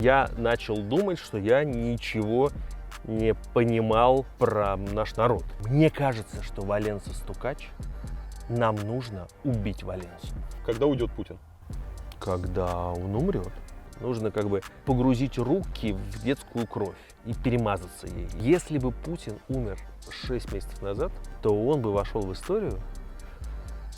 Я начал думать, что я ничего не понимал про наш народ. Мне кажется, что Валенса стукач, нам нужно убить Валенсу. Когда уйдет Путин? Когда он умрет, нужно как бы погрузить руки в детскую кровь и перемазаться ей. Если бы Путин умер 6 месяцев назад, то он бы вошел в историю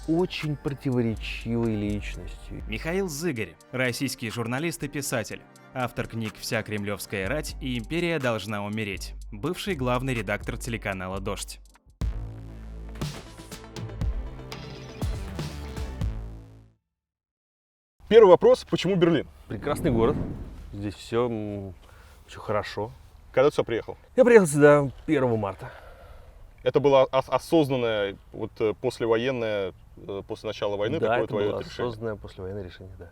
очень противоречивой личностью. Михаил Зыгорь, российский журналист и писатель. Автор книг «Вся кремлевская рать» и «Империя должна умереть». Бывший главный редактор телеканала «Дождь». Первый вопрос. Почему Берлин? Прекрасный город. Здесь все очень хорошо. Когда ты сюда приехал? Я приехал сюда 1 марта. Это было осознанное, вот послевоенное, после начала войны, Да, такое это твое было решение? осознанное послевоенное решение, да.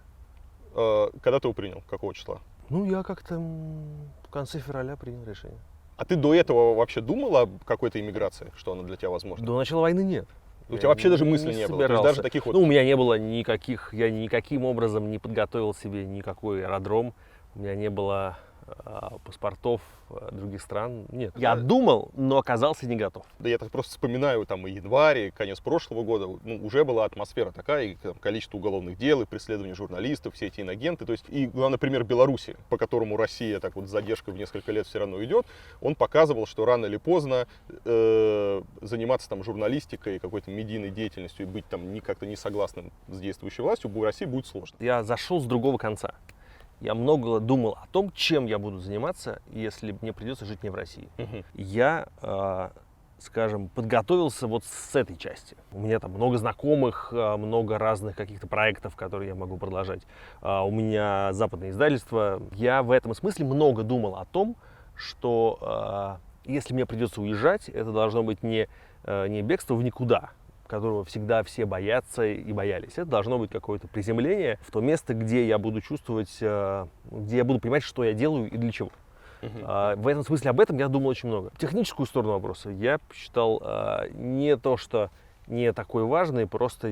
Когда ты его принял? Какого числа? Ну, я как-то в конце февраля принял решение. А ты до этого вообще думал о какой-то иммиграции, что она для тебя возможна? До начала войны нет. У тебя вообще даже мысли не было? То есть собирался. даже таких вот... Ну, у меня не было никаких, я никаким образом не подготовил себе никакой аэродром. У меня не было паспортов других стран. Нет. Я думал, но оказался не готов. Да я так просто вспоминаю, там и январь, и конец прошлого года, ну, уже была атмосфера такая, и там, количество уголовных дел, и преследование журналистов, все эти инагенты. То есть, и, главный пример Беларуси, по которому Россия так вот с задержкой в несколько лет все равно идет, он показывал, что рано или поздно заниматься там журналистикой, какой-то медийной деятельностью и быть там как-то не согласным с действующей властью у России будет сложно. Я зашел с другого конца. Я много думал о том, чем я буду заниматься, если мне придется жить не в России. Я, скажем, подготовился вот с этой части. У меня там много знакомых, много разных каких-то проектов, которые я могу продолжать. У меня западное издательство. Я в этом смысле много думал о том, что если мне придется уезжать, это должно быть не бегство в никуда, которого всегда все боятся и боялись. Это должно быть какое-то приземление в то место, где я буду чувствовать, где я буду понимать, что я делаю и для чего. В этом смысле об этом я думал очень много. Техническую сторону вопроса я посчитал не то, что не такой важный, просто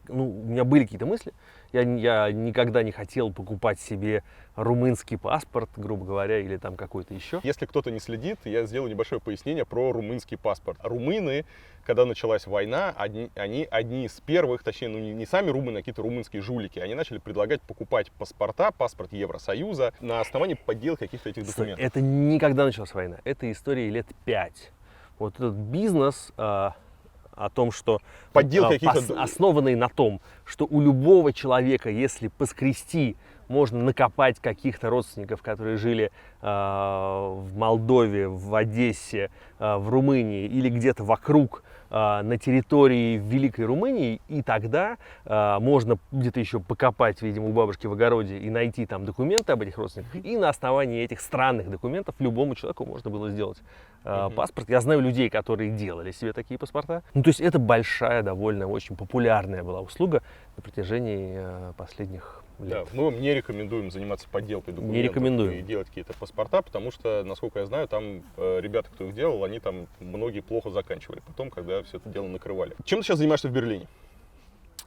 у меня были какие-то мысли. Я никогда не хотел покупать себе румынский паспорт, грубо говоря, или там какой-то еще. Если кто-то не следит, я сделаю небольшое пояснение про румынский паспорт. Румыны, когда началась война, они одни из первых, точнее, ну не сами румыны, а какие-то румынские жулики, они начали предлагать покупать паспорт Евросоюза на основании подделки каких-то этих документов. Это никогда началась война. Это история лет 5. Вот этот бизнес о том, что основанный на том, что у любого человека, если поскрести, можно накопать каких-то родственников, которые жили в Молдове, в Одессе, в Румынии или где-то вокруг на территории Великой Румынии, и тогда можно где-то еще покопать, видимо, у бабушки в огороде и найти там документы об этих родственниках, и на основании этих странных документов любому человеку можно было сделать паспорт. Я знаю людей, которые делали себе такие паспорта. Ну, то есть это большая, довольно очень популярная была услуга на протяжении последних лет. Да, мы вам не рекомендуем заниматься подделкой документов Не рекомендуем. И делать какие-то паспорта, потому что, насколько я знаю, там ребята, кто их делал, они там многие плохо заканчивали потом, когда все это дело накрывали. Чем ты сейчас занимаешься в Берлине?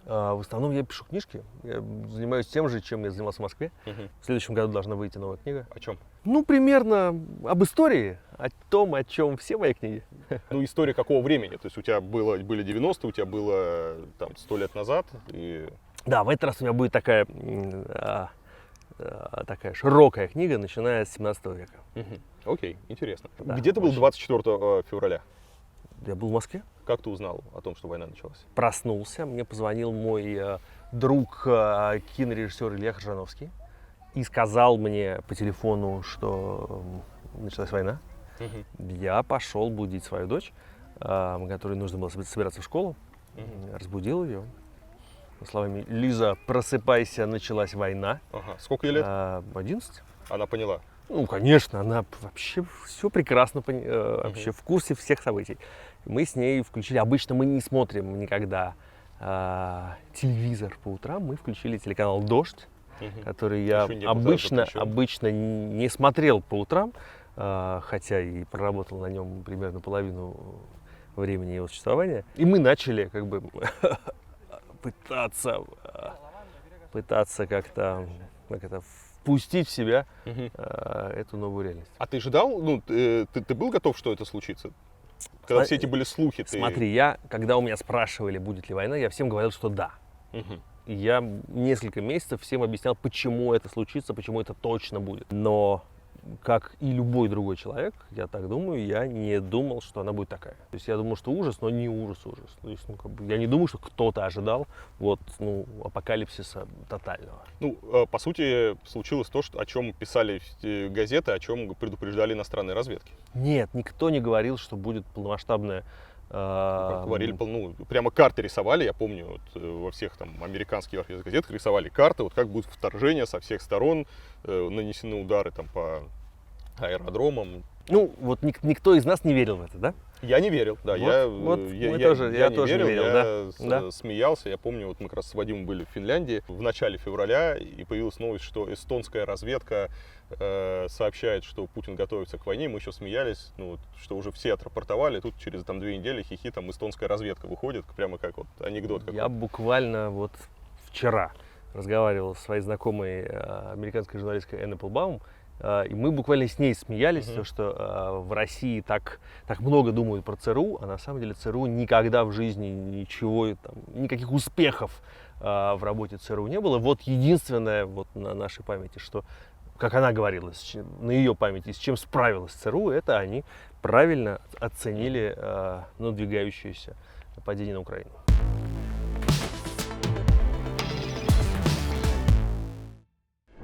В основном я пишу книжки. Я занимаюсь тем же, чем я занимался в Москве. В следующем году должна выйти новая книга. О чем? Ну, примерно об истории, о том, о чем все мои книги. Ну, история какого времени? То есть у тебя были 90-е, у тебя было там 100 лет назад. И... Да, в этот раз у меня будет такая широкая книга, начиная с 17 века. Окей, интересно. Да, Где ты был 24 февраля? Я был в Москве. Как ты узнал о том, что война началась? Проснулся, мне позвонил мой друг, кинорежиссер Илья Хржановский, и сказал мне по телефону, что началась война. Я пошел будить свою дочь, которой нужно было собираться в школу, разбудил ее. Словами: Лиза, просыпайся, началась война. Сколько ей лет? 11. Она поняла? Ну, конечно, она вообще все прекрасно, вообще в курсе всех событий. Мы с ней включили, обычно мы не смотрим никогда телевизор по утрам, мы включили телеканал «Дождь», который я обычно не смотрел по утрам, хотя и проработал на нем примерно половину времени его существования. И мы начали как бы пытаться как-то впустить в себя Мгм. эту новую реальность. А ты ждал, ну, ты был готов, что это случится? Когда все эти были слухи, ты... Смотри, когда у меня спрашивали, будет ли война, я всем говорил, что да. Мгм. И я несколько месяцев всем объяснял, почему это случится, почему это точно будет. Но, как и любой другой человек, я так думаю, я не думал, что она будет такая. То есть я думал, что ужас, но не ужас. То есть, я не думаю, что кто-то ожидал апокалипсиса тотального. Ну, по сути, случилось то, о чем писали газеты, о чем предупреждали иностранные разведки. Нет, никто не говорил, что будет полномасштабная... Как говорили, прямо карты рисовали, я помню, вот, во всех там американских газетах рисовали карты, вот как будет вторжение со всех сторон, нанесены удары там по аэродромам. Ну, вот никто из нас не верил в это, да? Я не верил, да. Я тоже не верил, да. Смеялся. Я помню, вот мы как раз с Вадимом были в Финляндии в начале февраля, и появилась новость, что эстонская разведка сообщает, что Путин готовится к войне. Мы еще смеялись, что уже все отрапортовали. Тут через 2 недели хихи, там эстонская разведка выходит, прямо как вот анекдот какой-то. Я буквально вот вчера разговаривал с своей знакомой американской журналисткой Энн Эпплбаум, и мы буквально с ней смеялись, что в России так много думают про ЦРУ, а на самом деле ЦРУ никогда в жизни никаких успехов в работе ЦРУ не было. Вот единственное вот на нашей памяти, что, как она говорила, на ее памяти, с чем справилась ЦРУ, это они правильно оценили надвигающееся нападение на Украину.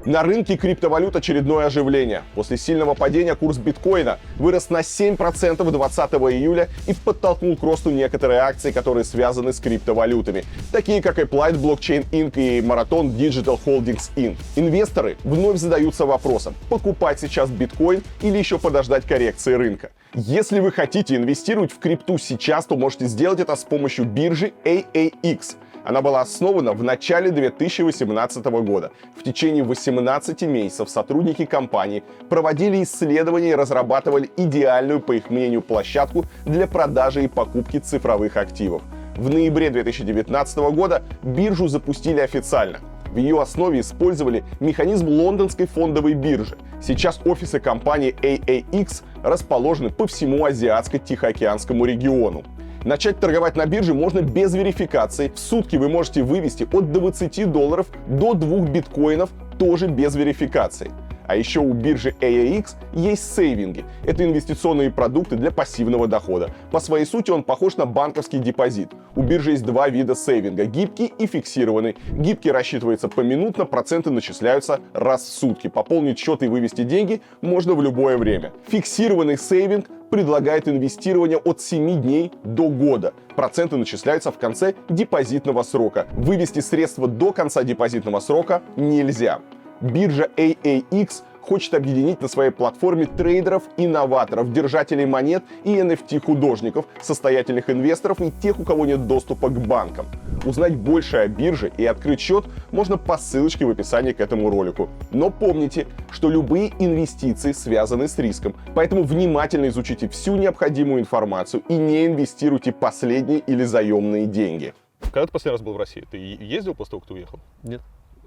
На рынке криптовалют очередное оживление. После сильного падения курс биткоина вырос на 7% 20 июля и подтолкнул к росту некоторые акции, которые связаны с криптовалютами, такие как Applied Blockchain Inc. и Marathon Digital Holdings Inc. Инвесторы вновь задаются вопросом, покупать сейчас биткоин или еще подождать коррекции рынка. Если вы хотите инвестировать в крипту сейчас, то можете сделать это с помощью биржи AAX. Она была основана в начале 2018 года. В течение 18 месяцев сотрудники компании проводили исследования и разрабатывали идеальную, по их мнению, площадку для продажи и покупки цифровых активов. В ноябре 2019 года биржу запустили официально. В ее основе использовали механизм лондонской фондовой биржи. Сейчас офисы компании AAX расположены по всему Азиатско-Тихоокеанскому региону. Начать торговать на бирже можно без верификации. В сутки вы можете вывести от $20 до 2 биткоинов, тоже без верификации. А еще у биржи AAX есть сейвинги. Это инвестиционные продукты для пассивного дохода. По своей сути он похож на банковский депозит. У биржи есть 2 вида сейвинга – гибкий и фиксированный. Гибкий рассчитывается поминутно, проценты начисляются раз в сутки. Пополнить счет и вывести деньги можно в любое время. Фиксированный сейвинг предлагает инвестирование от 7 дней до года. Проценты начисляются в конце депозитного срока. Вывести средства до конца депозитного срока нельзя. Биржа AAX хочет объединить на своей платформе трейдеров, инноваторов, держателей монет и NFT-художников, состоятельных инвесторов и тех, у кого нет доступа к банкам. Узнать больше о бирже и открыть счет можно по ссылочке в описании к этому ролику. Но помните, что любые инвестиции связаны с риском, поэтому внимательно изучите всю необходимую информацию и не инвестируйте последние или заемные деньги. Когда ты последний раз был в России? Ты ездил после того, как ты уехал? Нет.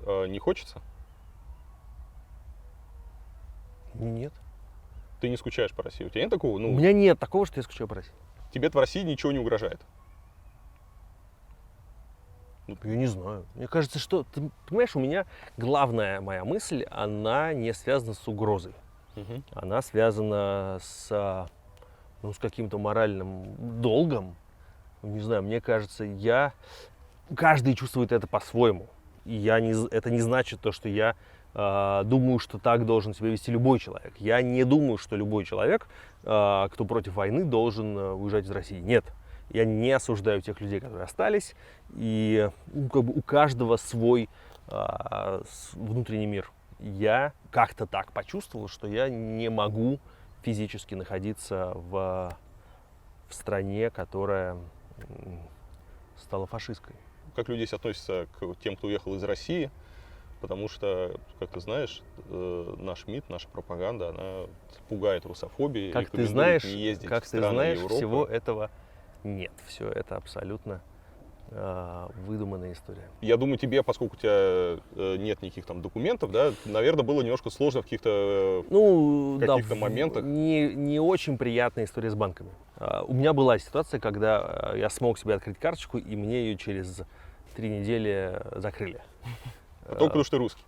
Не хочется? Нет. Ты не скучаешь по России? У тебя нет такого? У меня нет такого, что я скучаю по России. Тебе в России ничего не угрожает? Я не знаю. Мне кажется, что, ты понимаешь, у меня главная моя мысль, она не связана с угрозой. Угу. Она связана с каким-то моральным долгом. Не знаю, мне кажется, каждый чувствует это по-своему. И это не значит то, что я думаю, что так должен себя вести любой человек. Я не думаю, что любой человек, кто против войны, должен уезжать из России. Нет. Я не осуждаю тех людей, которые остались. И у каждого свой внутренний мир. Я как-то так почувствовал, что я не могу физически находиться в стране, которая стала фашистской. Как люди здесь относятся к тем, кто уехал из России? Потому что, как ты знаешь, наш МИД, наша пропаганда, она пугает русофобией. Как ты знаешь, не ездить в страны Европы. всего этого нет. Все это абсолютно выдуманная история. Я думаю, тебе, поскольку у тебя нет никаких там документов, да, наверное, было немножко сложно в каких-то моментах. Не очень приятная история с банками. У меня была ситуация, когда я смог себе открыть карточку, и мне ее через 3 недели закрыли. Только потому что ты русский.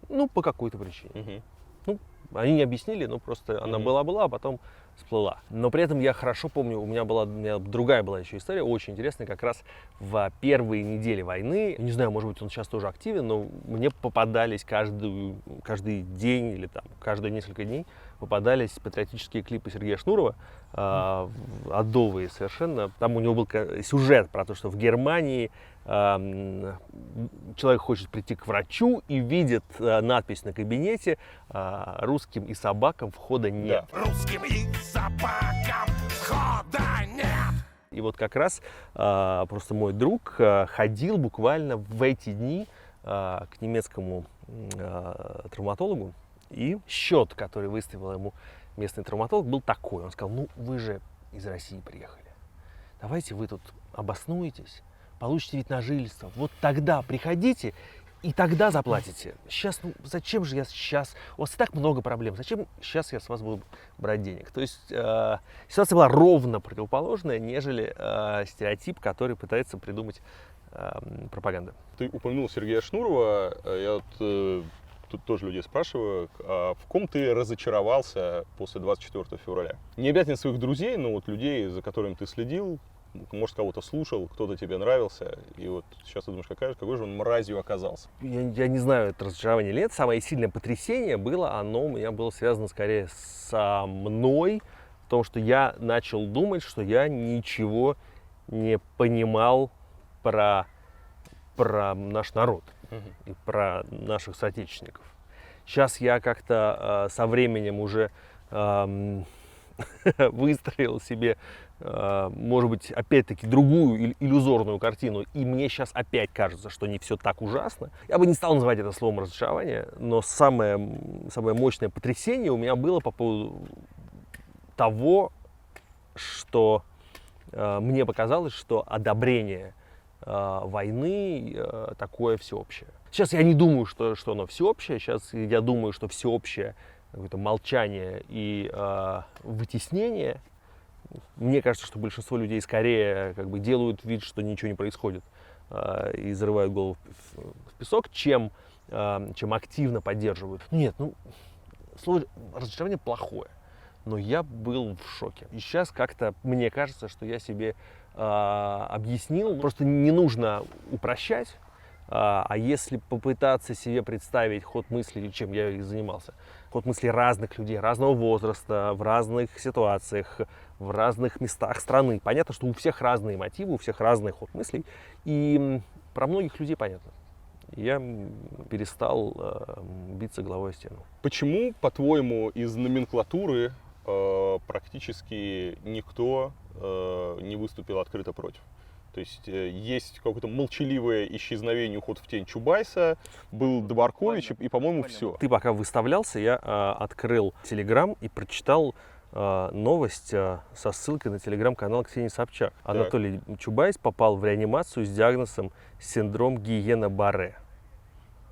Ну, по какой-то причине. Мгм. Ну, они не объяснили, но просто она была-была, а потом всплыла. Но при этом я хорошо помню, у меня другая была еще история, очень интересная, как раз в первые недели войны. Не знаю, может быть, он сейчас тоже активен, но мне попадались каждый день или там каждые несколько дней попадались патриотические клипы Сергея Шнурова, адовые совершенно. Там у него был сюжет про то, что в Германии человек хочет прийти к врачу и видит надпись на кабинете: русским и собакам входа нет. Да. Русским и собакам входа нет. И вот как раз просто мой друг ходил буквально в эти дни к немецкому травматологу, и счет, который выставил ему местный травматолог, был такой. Он сказал: ну вы же из России приехали, давайте вы тут обоснуетесь, получите вид на жительство, вот тогда приходите и тогда заплатите. Сейчас, ну зачем же я сейчас, у вас и так много проблем, зачем сейчас я с вас буду брать денег? То есть ситуация была ровно противоположная, нежели стереотип, который пытается придумать пропаганда. Ты упомянул Сергея Шнурова, я вот тут тоже людей спрашиваю, а в ком ты разочаровался после 24 февраля? Не обязательно своих друзей, но вот людей, за которыми ты следил, может, кого-то слушал, кто-то тебе нравился, и вот сейчас ты думаешь, какой же он мразью оказался? Я не знаю, это разочарование или нет. Самое сильное потрясение оно у меня было связано скорее со мной, в том, что я начал думать, что я ничего не понимал про наш народ и про наших соотечественников. Сейчас я как-то со временем уже выстроил себе, может быть, опять-таки другую иллюзорную картину, и мне сейчас опять кажется, что не все так ужасно. Я бы не стал называть это словом разочарование, но самое мощное потрясение у меня было по поводу того, что мне показалось, что одобрение войны такое всеобщее. Сейчас я не думаю, что оно всеобщее, сейчас я думаю, что всеобщее какое-то молчание и вытеснение. Мне кажется, что большинство людей скорее как бы делают вид, что ничего не происходит, и зарывают голову в песок, чем активно поддерживают. Нет, слово разочарование плохое, но я был в шоке. И сейчас как-то мне кажется, что я себе объяснил, просто не нужно упрощать, а если попытаться себе представить ход мыслей, чем я и занимался, ход мыслей разных людей, разного возраста, в разных ситуациях, в разных местах страны. Понятно, что у всех разные мотивы, у всех разный ход мыслей, и про многих людей понятно. Я перестал биться головой о стену. Почему, по-твоему, из номенклатуры практически никто не выступил открыто против? То есть есть какое-то молчаливое исчезновение, уход в тень Чубайса, был Дворкович и, по-моему, все. Ты пока выставлялся, я открыл Телеграм и прочитал новость со ссылкой на телеграм-канал Ксении Собчак. Так. Анатолий Чубайс попал в реанимацию с диагнозом синдром Гиена-Барре.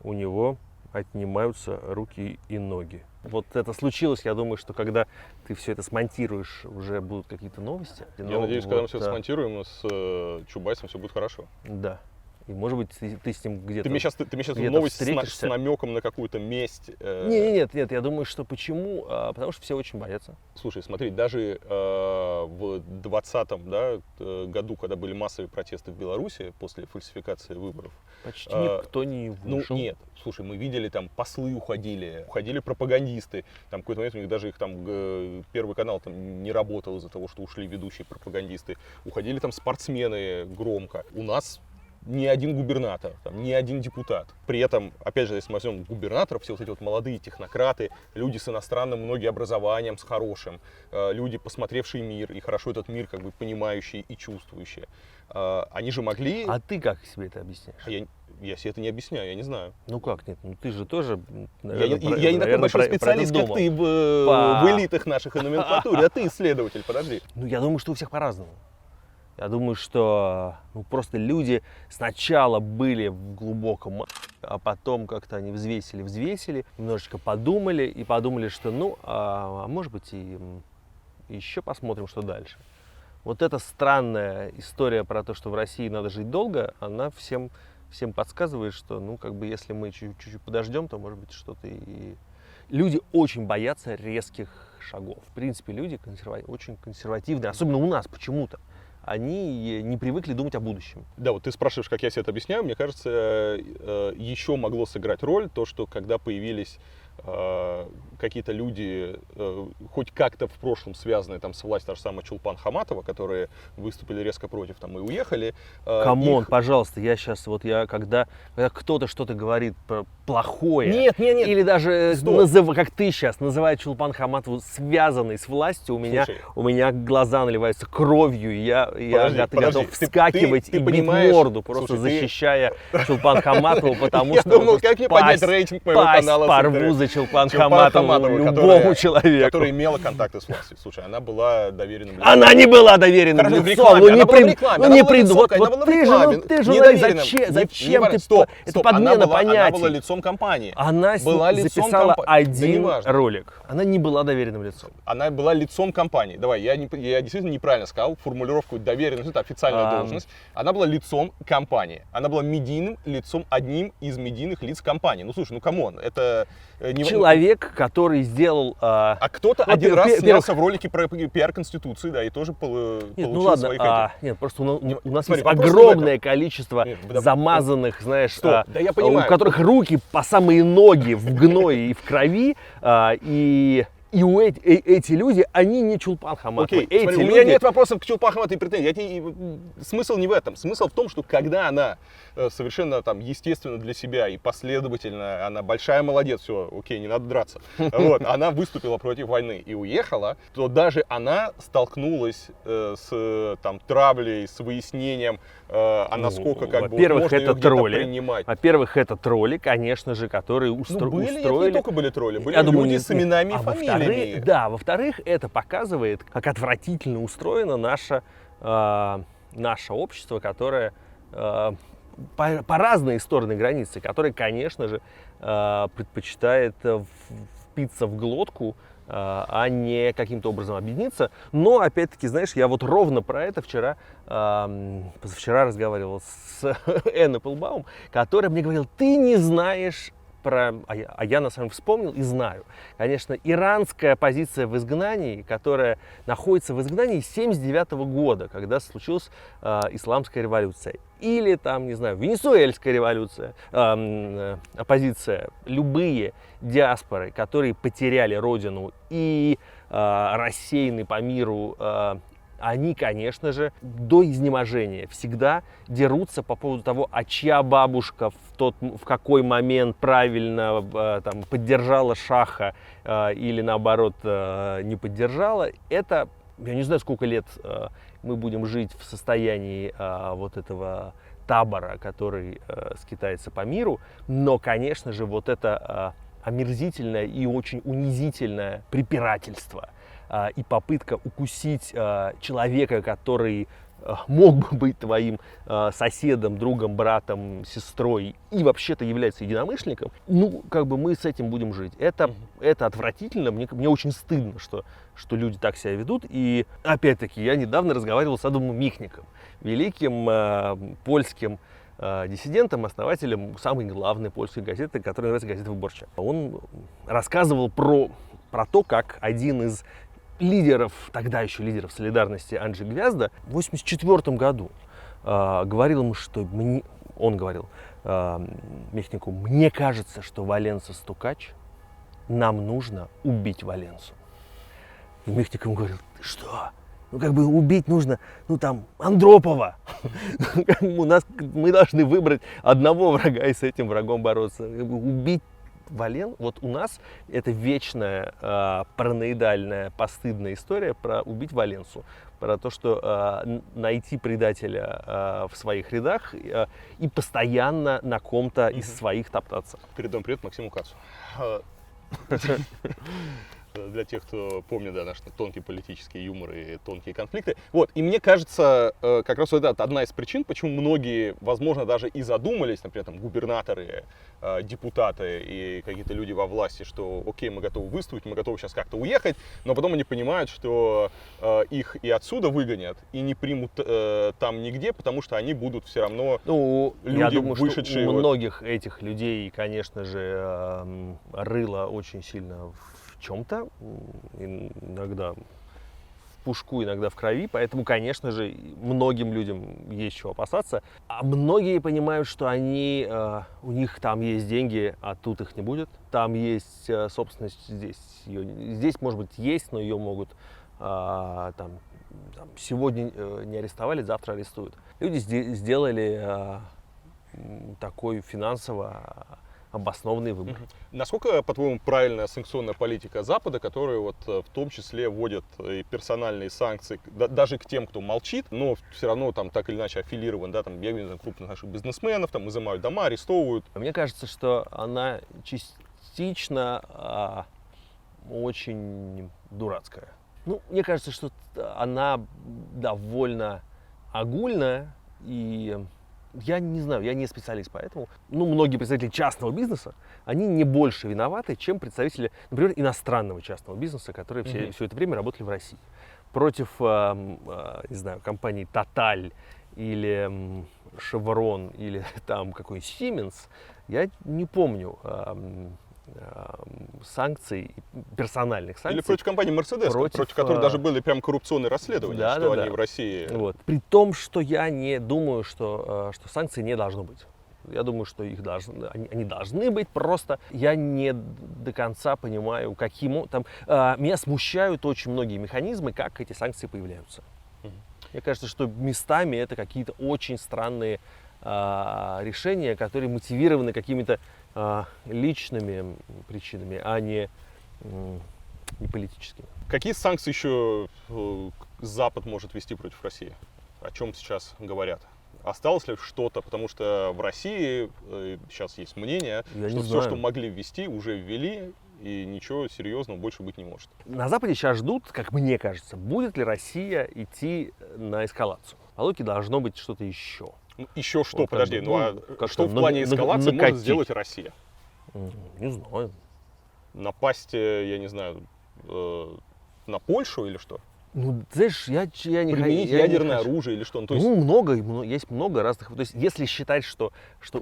У него отнимаются руки и ноги. Вот это случилось, я думаю, что когда ты все это смонтируешь, уже будут какие-то новости. Я надеюсь, когда мы все это смонтируем, с Чубайсом все будет хорошо. Да. И может быть ты с ним где-то. Ты мне сейчас где-то новость с встретишься. намеком на какую-то месть. Нет, я думаю, что почему? Потому что все очень боятся. Слушай, смотри, даже в 2020 году, когда были массовые протесты в Беларуси после фальсификации выборов, Почти никто не вышел. Ну нет, слушай, мы видели, там послы уходили пропагандисты, там в какой-то момент у них даже их там Первый канал там не работал из-за того, что ушли ведущие пропагандисты, уходили там спортсмены громко. У нас ни один губернатор, там, ни один депутат. При этом, опять же, если мы возьмем губернаторов, все вот эти вот молодые технократы, люди с иностранным, многие образованием, с хорошим, люди, посмотревшие мир и хорошо этот мир как бы понимающие и чувствующие, они же могли... А ты как себе это объясняешь? Я себе это не объясняю, я не знаю. Ну как нет? Ну ты же тоже, наверное, я не такой большой специалист, как ты в элитах наших и номенклатуре, а ты исследователь, подожди. Ну я думаю, что у всех по-разному. Я думаю, что просто люди сначала были в глубоком, а потом как-то они взвесили, немножечко подумали и подумали, что может быть и еще посмотрим, что дальше. Вот эта странная история про то, что в России надо жить долго, она всем подсказывает, что если мы чуть-чуть подождем, то может быть что-то и... Люди очень боятся резких шагов. В принципе, люди очень консервативные, особенно у нас почему-то. Они не привыкли думать о будущем. Да, вот ты спрашиваешь, как я себе это объясняю. Мне кажется, еще могло сыграть роль то, что когда появились какие-то люди, хоть как-то в прошлом связанные с властью, та же самая Чулпан Хаматова, которые выступили резко против и уехали. Камон, пожалуйста, когда кто-то что-то говорит плохое, Нет. или даже как ты сейчас называешь Чулпан Хаматову связанной с властью, у меня глаза наливаются кровью, и я готов вскакивать и бить морду, просто защищая Чулпан Хаматову, потому что я думал, как мне поднять рейтинг моего канала. Порву за Чулпан Хаматову любому человеку. Которая имела контакты с властью. Слушай, она была доверенным лицом. Она не была доверенным лицом. Она была в рекламе. Ты журналист, зачем ты? Это подмена понятий. Она была лицом компании. Она записала один ролик. Она не была доверенным лицом. Она была лицом компании. Давай, я действительно неправильно сказал формулировку доверенность, это официальная должность. Она была лицом компании. Она была медийным лицом, одним из медийных лиц компании. Слушай, камон, это... Человек, который сделал... А кто-то один раз снялся в ролике про пиар Конституции, да, и тоже получил своих этих. Нет, просто у нас есть огромное количество замазанных, знаешь, у которых руки по самые ноги в гное и в крови, и эти люди, они не Чулпан Хаматова. Окей, смотри, у меня нет вопросов к Чулпан Хаматовой и претензий. Смысл не в этом. Смысл в том, что когда она совершенно естественно для себя и последовательно, она большая молодец, все, окей, не надо драться. Она выступила против войны и уехала, то даже она столкнулась с травлей, с выяснением, насколько можно ее где-то принимать. Во-первых, это тролли, конечно же, которые устроили... Не только были тролли, были люди с именами и фамилиями. Во-вторых, это показывает, как отвратительно устроено наше общество, которое по разные стороны границы, которое, конечно же, предпочитает впиться в глотку, а не каким-то образом объединиться. Но, опять-таки, знаешь, я ровно про это позавчера разговаривал с Энн Эпплбаум, которая мне говорила, ты не знаешь а я на самом деле вспомнил и знаю. Конечно, иранская оппозиция в изгнании, которая находится в изгнании с 1979 года, когда случилась исламская революция. Или венесуэльская революция, оппозиция, любые диаспоры, которые потеряли родину и рассеяны по миру, они, конечно же, до изнеможения всегда дерутся по поводу того, а чья бабушка в какой момент правильно поддержала шаха или, наоборот, не поддержала. Это, я не знаю, сколько лет мы будем жить в состоянии этого табора, который скитается по миру, но, конечно же, это омерзительное и очень унизительное препирательство и попытка укусить человека, который мог бы быть твоим соседом, другом, братом, сестрой и вообще-то является единомышленником, мы с этим будем жить. Это отвратительно, мне очень стыдно, что люди так себя ведут. И опять-таки я недавно разговаривал с Адамом Михником, великим польским диссидентом, основателем самой главной польской газеты, которая называется «Газета Wyborcza». Он рассказывал про то, как один из тогда еще лидеров солидарности Анджей Гвязда в 1984 году говорил ему, что он говорил Михнику, мне кажется, что Валенса стукач, нам нужно убить Валенсу. И Михник ему говорил, ты что? Убить нужно, Андропова. Мы должны выбрать одного врага и с этим врагом бороться. Убить у нас это вечная параноидальная, постыдная история про убить Валенсу. Про то, что найти предателя в своих рядах и постоянно на ком-то из своих топтаться. Передам привет Максиму Кацу. для тех, кто помнит, да, наш тонкий политический юмор и тонкие конфликты. Вот, и мне кажется, как раз вот это одна из причин, почему многие, возможно, даже и задумались, например, там, губернаторы, депутаты и какие-то люди во власти, что окей, мы готовы выступить, мы готовы сейчас как-то уехать, но потом они понимают, что их и отсюда выгонят, и не примут там нигде, потому что они будут все равно Ну, люди, я думаю, вышедшие что у вот- многих этих людей, конечно же, рыло очень сильно в чем-то, иногда в пушку, иногда в крови, поэтому, конечно же, многим людям есть чего опасаться. А многие понимают, что они, у них там есть деньги, а тут их не будет. Там есть собственность, здесь, может быть, есть, но ее могут там, сегодня не арестовали, завтра арестуют. Люди сделали такой финансово обоснованный выбор. Насколько, по-твоему, правильная санкционная политика Запада, которая вот в том числе вводит и персональные санкции даже к тем, кто молчит, но все равно там так или иначе аффилирован, да, там бегают крупных наших бизнесменов, там изымают дома, арестовывают. Мне кажется, что она частично очень дурацкая. Ну, мне кажется, что она довольно огульная, и я не знаю, я не специалист по этому. Ну, многие представители частного бизнеса, они не больше виноваты, чем представители, например, иностранного частного бизнеса, которые все это время работали в России. Против, не знаю, компаний Total или Chevron или там какой-нибудь Siemens, я не помню санкций, персональных санкций. Или против компании Mercedes, против которой даже были прям коррупционные расследования, да, что да, они да. в России... Вот. При том, что я не думаю, что санкций не должно быть. Я думаю, что они должны быть, просто я не до конца понимаю, каким... меня смущают очень многие механизмы, как эти санкции появляются. Мне кажется, что местами это какие-то очень странные решения, которые мотивированы какими-то личными причинами, а не политическими. Какие санкции еще Запад может вести против России? О чем сейчас говорят? Осталось ли что-то? Потому что в России сейчас есть мнение, Я что не все, знаю. что могли ввести, уже ввели, и ничего серьезного больше быть не может. На Западе сейчас ждут, как мне кажется, будет ли Россия идти на эскалацию. По логике должно быть что-то еще. Ну, еще что? Вот, Подожди, как что бы, в плане эскалации может накатить. сделать Россия? Не знаю. Напасть, я не знаю, на Польшу или что? Ну, знаешь, я не Применить я не ядерное хочу. оружие или что? Ну, то есть, Есть много разных. То есть, если считать, что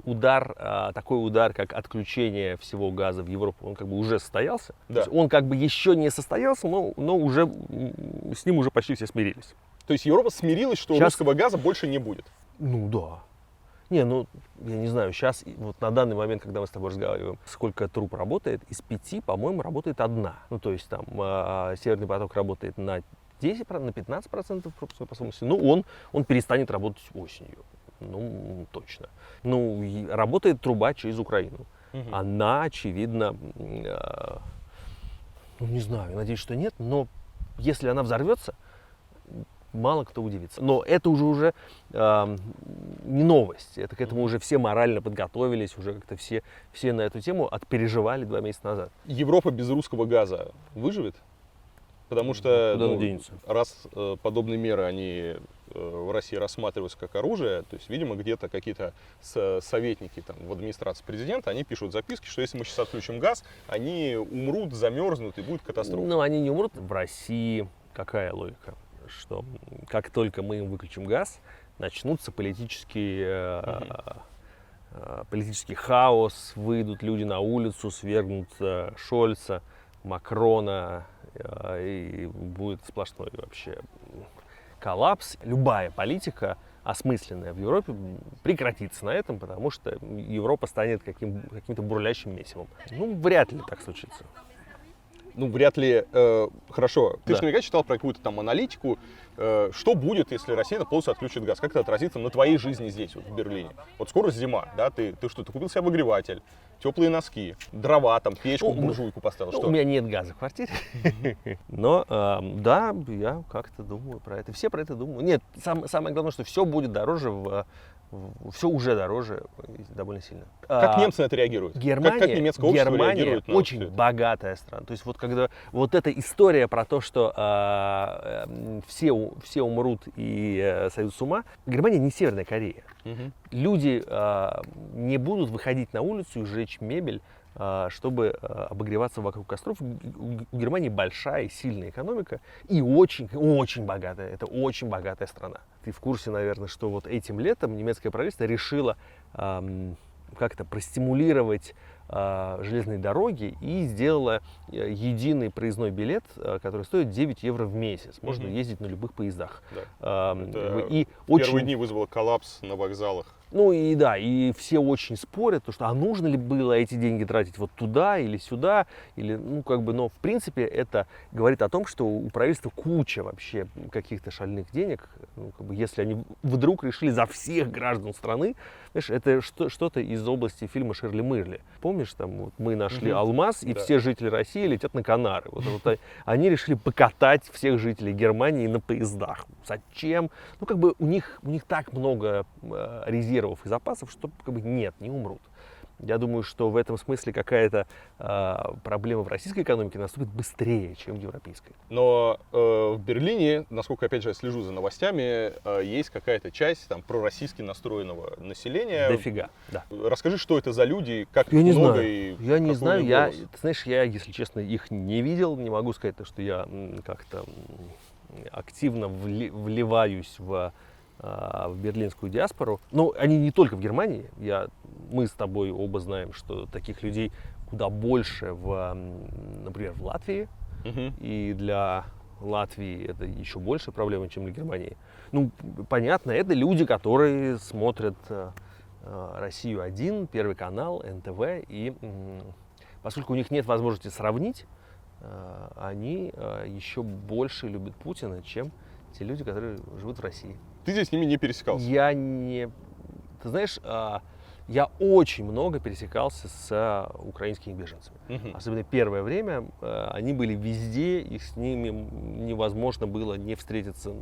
удар, такой удар, как отключение всего газа в Европу, он как бы уже состоялся. Да. То есть он как бы еще не состоялся, но уже с ним уже почти все смирились. то есть Европа смирилась, что Сейчас- русского газа больше не будет. Ну да. Не, ну, я не знаю, сейчас, вот на данный момент, когда мы с тобой разговариваем, сколько труб работает, из 5, по-моему, работает одна. Ну, то есть там Северный поток работает на 10%, на 15% пропускной способности. Ну, он перестанет работать осенью. Ну, точно. Ну, и работает труба через Украину. Она, очевидно, ну, не знаю, я надеюсь, что нет, но если она взорвется, мало кто удивится. Но это уже не новость. Это к этому уже все морально подготовились, уже как-то все на эту тему отпереживали 2 месяца назад. Европа без русского газа выживет? Потому что Куда она денется? раз подобные меры они в России рассматриваются как оружие, то есть, видимо, где-то какие-то советники там, в администрации президента, они пишут записки, что если мы сейчас отключим газ, они умрут, замерзнут и будет катастрофа. Ну, они не умрут. В России какая логика? Что как только мы им выключим газ, начнутся политический хаос, выйдут люди на улицу, свергнут Шольца, Макрона, и будет сплошной вообще коллапс. Любая политика осмысленная в Европе прекратится на этом, потому что Европа станет каким-то бурлящим месивом. Ну, вряд ли так случится. Ну, вряд ли. Хорошо. Ты Да. же наверняка читал про какую-то там аналитику. Что будет, если Россия полностью отключит газ? Как это отразится на твоей жизни здесь, вот, в Берлине? Вот скоро зима, да? Ты что, ты купил себе обогреватель, теплые носки, дрова, там, печку, Ну, буржуйку поставил? Ну, Что? у меня нет газа в квартире. Но да, я как-то думаю про это. Все про это думают. Нет, самое главное, что все будет дороже в все уже дороже довольно сильно. Как немцы на это реагируют? Германия, как немецкое общество Германия реагирует на всё очень это? богатая страна. То есть вот когда вот эта история про то, что все умрут и сойдут с ума, Германия не Северная Корея. Мгм. Люди не будут выходить на улицу и сжечь мебель, чтобы обогреваться вокруг костров. У Германии большая и сильная экономика и очень богатая. Это очень богатая страна. Ты в курсе, наверное, что вот этим летом немецкое правительство решило как-то простимулировать железные дороги и сделала единый проездной билет, который стоит 9 евро в месяц. Можно Мгм. ездить на любых поездах. Да. И В первые дни вызвало коллапс на вокзалах. ну и да, и все очень спорят, то, что а нужно ли было эти деньги тратить вот туда или сюда, или, ну как бы, но в принципе это говорит о том, что у правительства куча вообще каких-то шальных денег, ну, как бы, если они вдруг решили за всех граждан страны, знаешь, это что-то из области фильма «Ширли Мырли». Помнишь, там вот мы нашли Мгм. алмаз, и Да. все жители России летят на Канары. Они решили покатать всех жителей Германии на поездах. Зачем? Ну, как бы у них так много резервов и запасов, что как бы нет, не умрут. Я думаю, что в этом смысле какая-то проблема в российской экономике наступит быстрее, чем в европейской. Но в Берлине, насколько, опять же, я слежу за новостями, есть какая-то часть там пророссийски настроенного населения. Дофига, да. Расскажи, что это за люди, как Я их не много знаю. и Я не какой у знаю. них Я, голос? ты знаешь, я, если честно, их не видел. Не могу сказать, что я как-то активно вливаюсь в берлинскую диаспору. Но они не только в Германии. Мы с тобой оба знаем, что таких людей куда больше, например, в Латвии. Мгм. И для Латвии это еще больше проблема, чем для Германии. Ну, понятно, это люди, которые смотрят Россию-1, Первый канал, НТВ. И поскольку у них нет возможности сравнить, они еще больше любят Путина, чем те люди, которые живут в России. Ты здесь с ними не пересекался? Я не... Ты знаешь, я очень много пересекался с украинскими беженцами. Мгм. Особенно первое время они были везде, и с ними невозможно было не встретиться.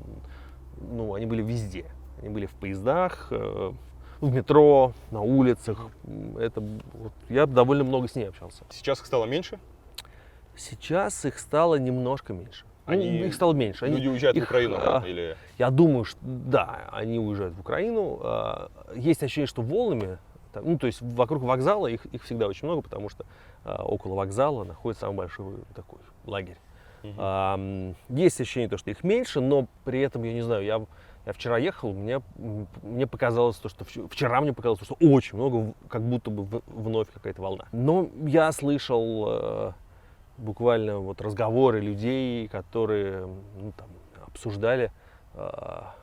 Ну, они были везде. Они были в поездах, в метро, на улицах. Я довольно много с ними общался. Сейчас их стало меньше? Сейчас их стало немножко меньше. Они- Их стало меньше. Люди уезжают в их, Украину, или... Я думаю, что да, они уезжают в Украину. Есть ощущение, что волнами, ну, то есть вокруг вокзала их всегда очень много, потому что около вокзала находится самый большой такой лагерь. Есть ощущение, что их меньше, но при этом, я не знаю, я вчера ехал, мне показалось, что вчера мне показалось, что очень много, как будто бы вновь какая-то волна. Но я слышал буквально вот разговоры людей, которые там, обсуждали,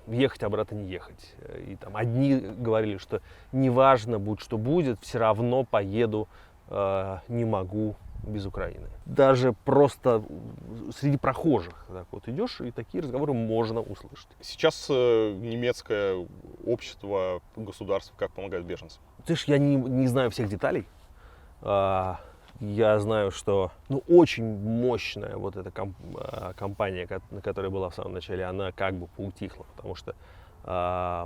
ехать обратно, не ехать. И там одни говорили, что неважно, будь что будет, все равно поеду, не могу без Украины. Даже просто среди прохожих так вот идешь, и такие разговоры можно услышать. Сейчас немецкое общество, государство как помогает беженцам? Ты знаешь, я не знаю всех деталей. Я знаю, что очень мощная вот эта компания, которая была в самом начале, она как бы поутихла, потому что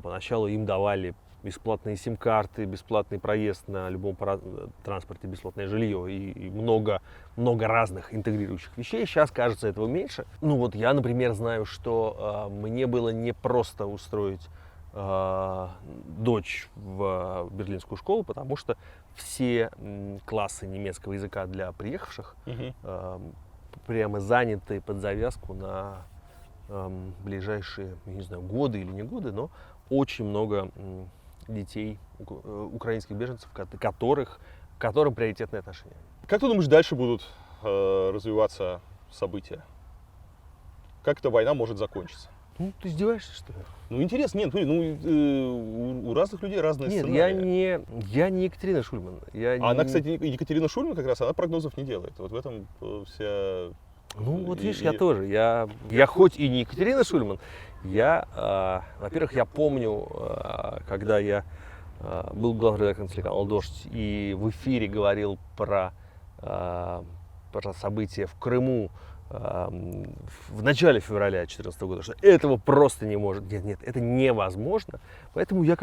поначалу им давали бесплатные сим-карты, бесплатный проезд на любом транспорте, бесплатное жилье и много разных интегрирующих вещей. Сейчас, кажется, этого меньше. Ну вот я, например, знаю, что мне было непросто устроить дочь в берлинскую школу, потому что все классы немецкого языка для приехавших прямо заняты под завязку на ближайшие, я не знаю, годы или не годы, но очень много детей, украинских беженцев, которым приоритетное отношение. Как ты думаешь, дальше будут развиваться события? Как эта война может закончиться? Ну, ты издеваешься, что ли? Ну, интересно, нет, смотри, у разных людей разные Нет, сценарии. я не Екатерина Шульман. Она, кстати, Екатерина Шульман как раз, она прогнозов не делает. Вот в этом вся... Ну, вот видишь, я тоже. Я хоть и не Екатерина Шульман, во-первых, я помню, когда я был главным редактором телеканала «Дождь» и в эфире говорил про события в Крыму в начале февраля 2014 года, что этого просто не может. Нет, это невозможно. Поэтому я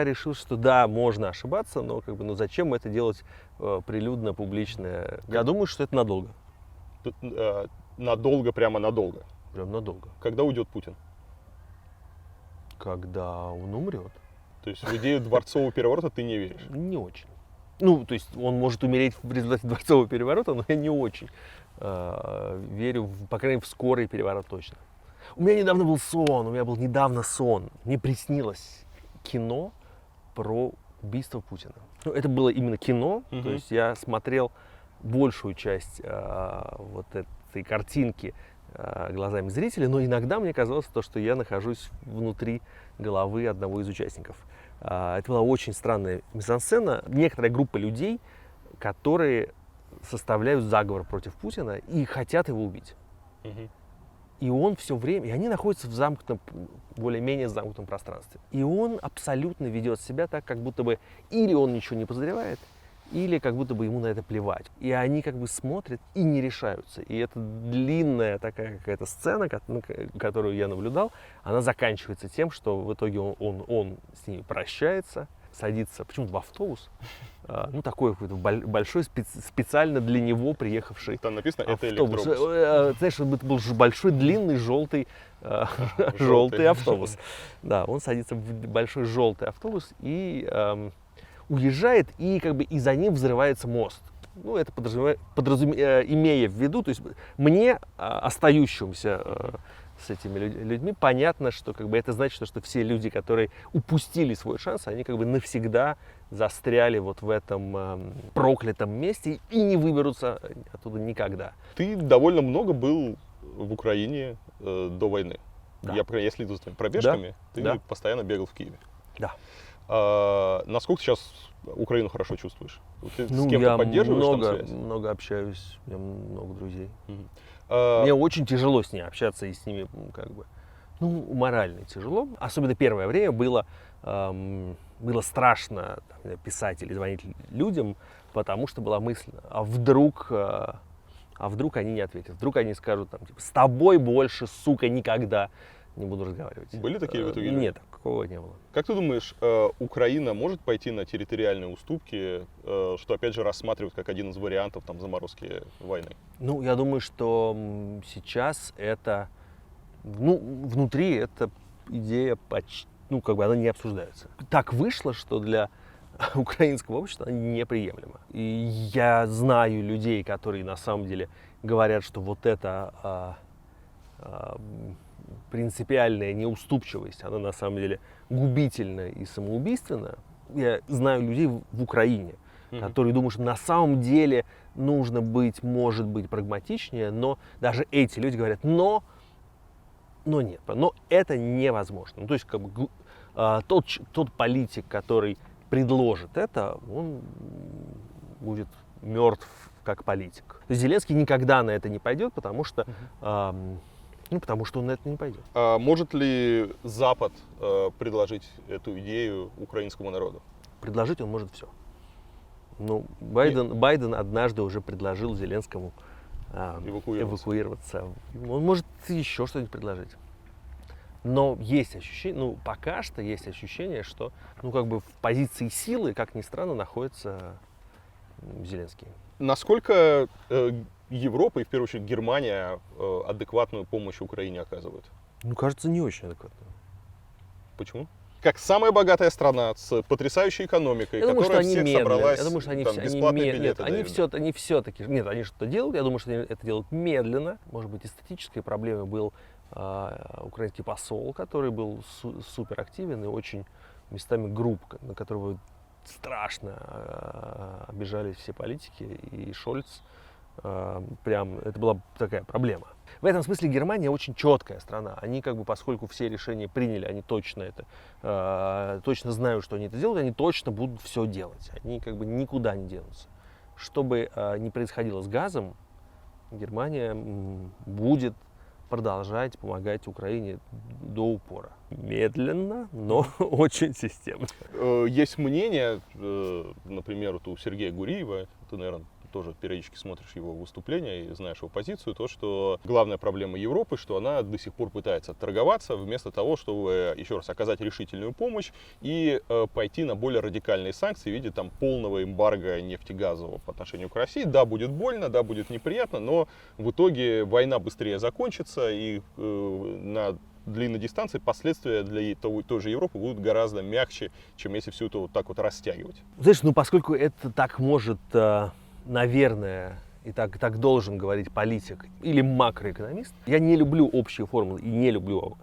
решил, что да, можно ошибаться, но но зачем это делать прилюдно, публично? Я думаю, что это надолго. Надолго, прямо надолго. Прям надолго. Когда уйдет Путин? Когда он умрет. То есть в идею дворцового переворота ты не веришь? Не очень. Ну, то есть он может умереть в результате дворцового переворота, но я не очень верю, по крайней мере, в скорый переворот точно. У меня недавно был сон. Мне приснилось кино про убийство Путина. Ну, это было именно кино, то есть я смотрел большую часть вот этой картинки глазами зрителя, но иногда мне казалось, что я нахожусь внутри головы одного из участников. Это была очень странная мизансцена. Некоторая группа людей, которые составляют заговор против Путина и хотят его убить. И он все время, и они находятся в замкнутом, более-менее замкнутом пространстве. И он абсолютно ведет себя так, как будто бы или он ничего не подозревает, или как будто бы ему на это плевать. И они смотрят и не решаются. И эта длинная такая какая-то сцена, которую я наблюдал, она заканчивается тем, что в итоге он с ними прощается, садится почему-то в автобус, такой какой-то большой, специально для него приехавший Там написано «это автобус. электробус». Знаешь, это был большой, длинный, желтый автобус. Да, он садится в большой желтый автобус и уезжает, и и за ним взрывается мост. Ну, это имея в виду, то есть мне, остающимся с этими людьми, понятно, что это значит, что все люди, которые упустили свой шанс, они навсегда застряли вот в этом проклятом месте и не выберутся оттуда никогда. Ты довольно много был в Украине до войны. Да. Я следил за твоими пробежками, Да. ты постоянно бегал в Киеве. Да. Насколько сейчас Украину хорошо чувствуешь? Ты с Ну, кем-то я поддерживаешь там связь? много общаюсь, у меня много друзей. А, Мне очень тяжело с ней общаться и с ними морально тяжело. Особенно первое время было страшно писать или звонить людям, потому что была мысль, а вдруг они не ответят, вдруг они скажут с тобой больше, сука, никогда не буду разговаривать. Были такие в итоге люди? Нет, такого не было. Как ты думаешь, Украина может пойти на территориальные уступки, что опять же рассматривают как один из вариантов заморозки войны? Ну, я думаю, что сейчас это, внутри эта идея почти, она не обсуждается. Так вышло, что для украинского общества она неприемлема. И я знаю людей, которые на самом деле говорят, что вот это принципиальная неуступчивость, она на самом деле губительна и самоубийственна. Я знаю людей в Украине, которые думают, что на самом деле нужно быть, может быть, прагматичнее, но даже эти люди говорят, но нет, но это невозможно. То есть тот политик, который предложит это, он будет мертв как политик. То есть Зеленский никогда на это не пойдет, потому что он на это не пойдет. А может ли Запад предложить эту идею украинскому народу? Предложить он может все. Байден однажды уже предложил Зеленскому эвакуироваться. Он может еще что-нибудь предложить. Но есть ощущение, пока что есть ощущение, что в позиции силы, как ни странно, находится Зеленский. Насколько Европа и в первую очередь Германия адекватную помощь Украине оказывают? Кажется, не очень адекватно. Почему? Как самая богатая страна с потрясающей экономикой, Я думаю, которая что они всех медленно. собралась, Я думаю, что они бесплатные билеты дают. они все-таки, нет, они что-то делают. Я думаю, что они это делают медленно. Может быть, эстетической проблемой был украинский посол, который был супер активен и очень местами груб, на которого страшно обижались все политики, и Шольц. Прям это была такая проблема. В этом смысле Германия очень четкая страна. Они поскольку все решения приняли, они точно знают, что они это делают, они точно будут все делать. Они никуда не денутся. Что бы ни происходило с газом, Германия будет продолжать помогать Украине до упора. Медленно, но очень системно. Есть мнение, например, у Сергея Гуриева, ты, наверное, тоже периодически смотришь его выступления и знаешь его позицию, то, что главная проблема Европы, что она до сих пор пытается торговаться вместо того, чтобы, еще раз, оказать решительную помощь и пойти на более радикальные санкции в виде там полного эмбарго нефтегазового по отношению к России. Да, будет больно, да, будет неприятно, но в итоге война быстрее закончится, и на длинной дистанции последствия для той же Европы будут гораздо мягче, чем если все это вот так вот растягивать. Знаешь, ну поскольку это так может, наверное, и так должен говорить политик или макроэкономист, я не люблю общие формулы и не люблю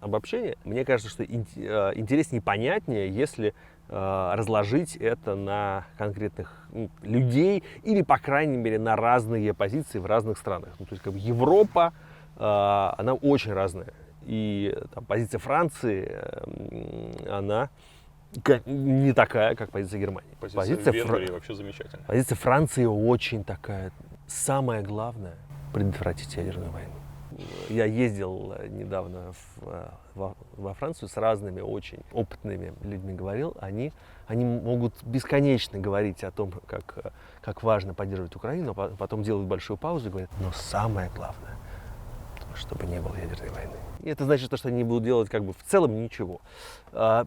обобщения. Мне кажется, что интереснее и понятнее, если разложить это на конкретных людей или, по крайней мере, на разные позиции в разных странах. Ну, то есть как бы Европа, она очень разная. И там, позиция Франции, она не такая, как позиция Германии. Позиция Венгрии вообще замечательная. Позиция Франции очень такая. Самое главное — предотвратить ядерную войну. Я ездил недавно во Францию с разными очень опытными людьми, говорил. Они могут бесконечно говорить о том, как важно поддерживать Украину, а потом делают большую паузу и говорят, но самое главное, чтобы не было ядерной войны. И это значит, что они не будут делать как бы в целом ничего.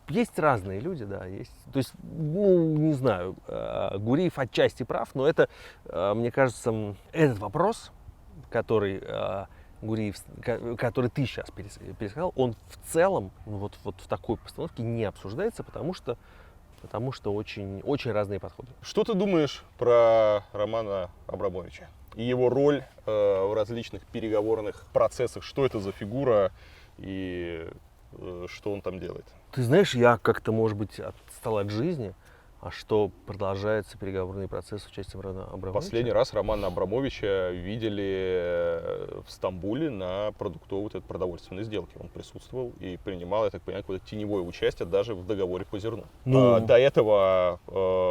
Есть разные люди, да, есть. То есть, ну, не знаю, Гуриев отчасти прав, но это, мне кажется, этот вопрос, который Гуриев, который ты сейчас пересказал, он в целом вот в такой постановке не обсуждается, потому что очень, очень разные подходы. Что ты думаешь про Романа Абрамовича и его роль в различных переговорных процессах? Что это за фигура и что он там делает? Ты знаешь, я как-то, может быть, отстал от жизни, а что продолжается переговорный процесс с участием Романа Абрамовича? Последний раз Романа Абрамовича видели в Стамбуле на продовольственной сделке. Он присутствовал и принимал, я так понимаю, какое-то теневое участие даже в договоре по зерну. До этого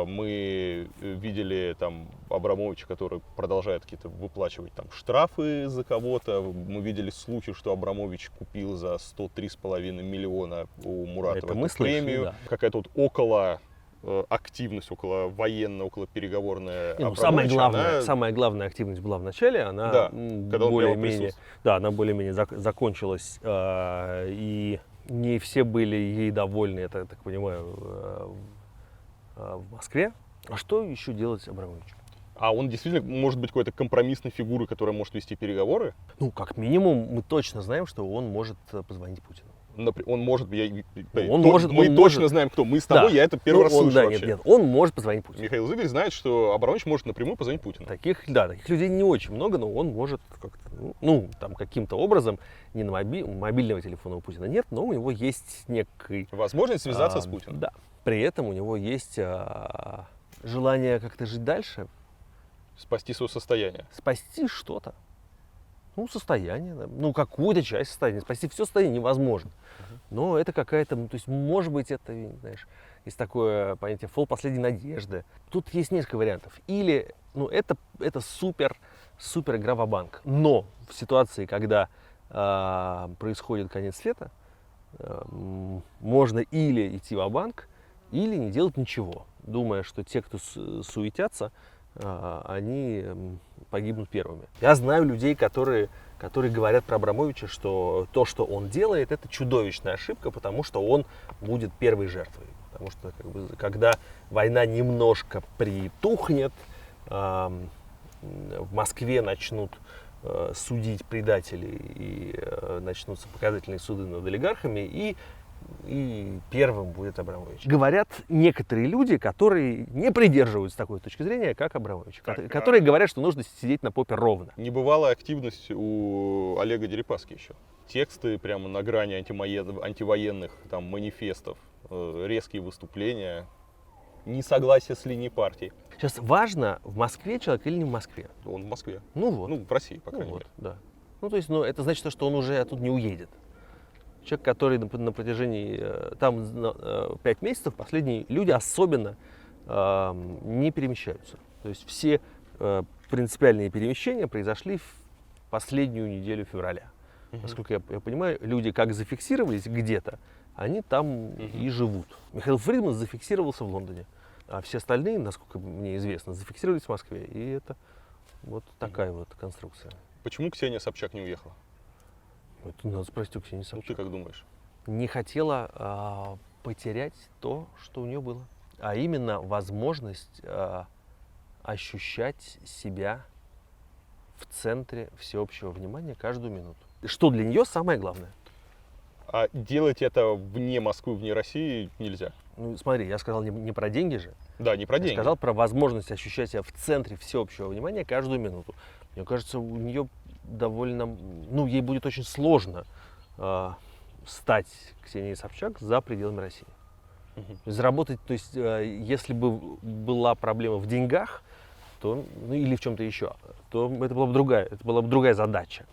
мы видели там Абрамовича, который продолжает какие-то выплачивать там штрафы за кого-то. Мы видели случай, что Абрамович купил за 103,5 миллиона у Муратова эту премию. Да. Какая-то вот активность около военная, около переговорная. Самая главная активность была в начале, она более-менее закончилась, и не все были ей довольны, я так понимаю, в Москве. А что еще делать Абрамовичу? А он действительно может быть какой-то компромиссной фигурой, которая может вести переговоры? Ну, как минимум, мы точно знаем, что он может позвонить Путину. Он может, мы точно знаем, кто. Мы с тобой, я это первый раз слышу вообще. Нет, он может позвонить Путину. Михаил Зыгорь знает, что Абрамович может напрямую позвонить Путину. Таких людей не очень много, но он может как-то, там каким-то образом, не на мобильного телефона у Путина нет, но у него есть некий... возможность связаться с Путиным. Да. При этом у него есть желание как-то жить дальше. Спасти свое состояние. Спасти что-то. Состояние, да. Какую-то часть состояния. Спасти все состояние невозможно. Но это какая-то, то есть, может быть, это, знаешь, есть такое понятие фол последней надежды. Тут есть несколько вариантов. Или, это супер игра ва-банк. Но в ситуации, когда происходит конец света, можно или идти ва-банк, или не делать ничего, думая, что те, кто суетятся, они погибнут первыми. Я знаю людей, которые говорят про Абрамовича, что то, что он делает, это чудовищная ошибка, потому что он будет первой жертвой. Потому что когда война немножко притухнет, в Москве начнут судить предателей и начнутся показательные суды над олигархами, и первым будет Абрамович. Говорят некоторые люди, которые не придерживаются такой точки зрения, как Абрамович. Которые говорят, что нужно сидеть на попе ровно. Небывалая активность у Олега Дерипаски еще. Тексты прямо на грани антивоенных там, манифестов, резкие выступления, несогласие с линией партии. Сейчас важно, в Москве человек или не в Москве? Он в Москве. В России, по крайней мере. Да. То есть, это значит, что он уже оттуда не уедет. Человек, который на протяжении 5 месяцев, последние люди особенно не перемещаются. То есть все принципиальные перемещения произошли в последнюю неделю февраля. Насколько я понимаю, люди как зафиксировались где-то, они там и живут. Михаил Фридман зафиксировался в Лондоне. А все остальные, насколько мне известно, зафиксировались в Москве. И это вот такая вот конструкция. Почему Ксения Собчак не уехала? Это надо спросить у Ксении Ну, Собчак. ты как думаешь? Не хотела потерять то, что у нее было. А именно возможность ощущать себя в центре всеобщего внимания каждую минуту. Что для нее самое главное. А делать это вне Москвы, вне России нельзя. Ну, смотри, я сказал не про деньги же. Да, не про Я деньги. сказал про возможность ощущать себя в центре всеобщего внимания каждую минуту. Мне кажется, у нее довольно, ну, ей будет очень сложно стать Ксенией Собчак за пределами России. Заработать, то есть, если бы была проблема в деньгах, то, ну, или в чем-то еще, то это была бы другая задача.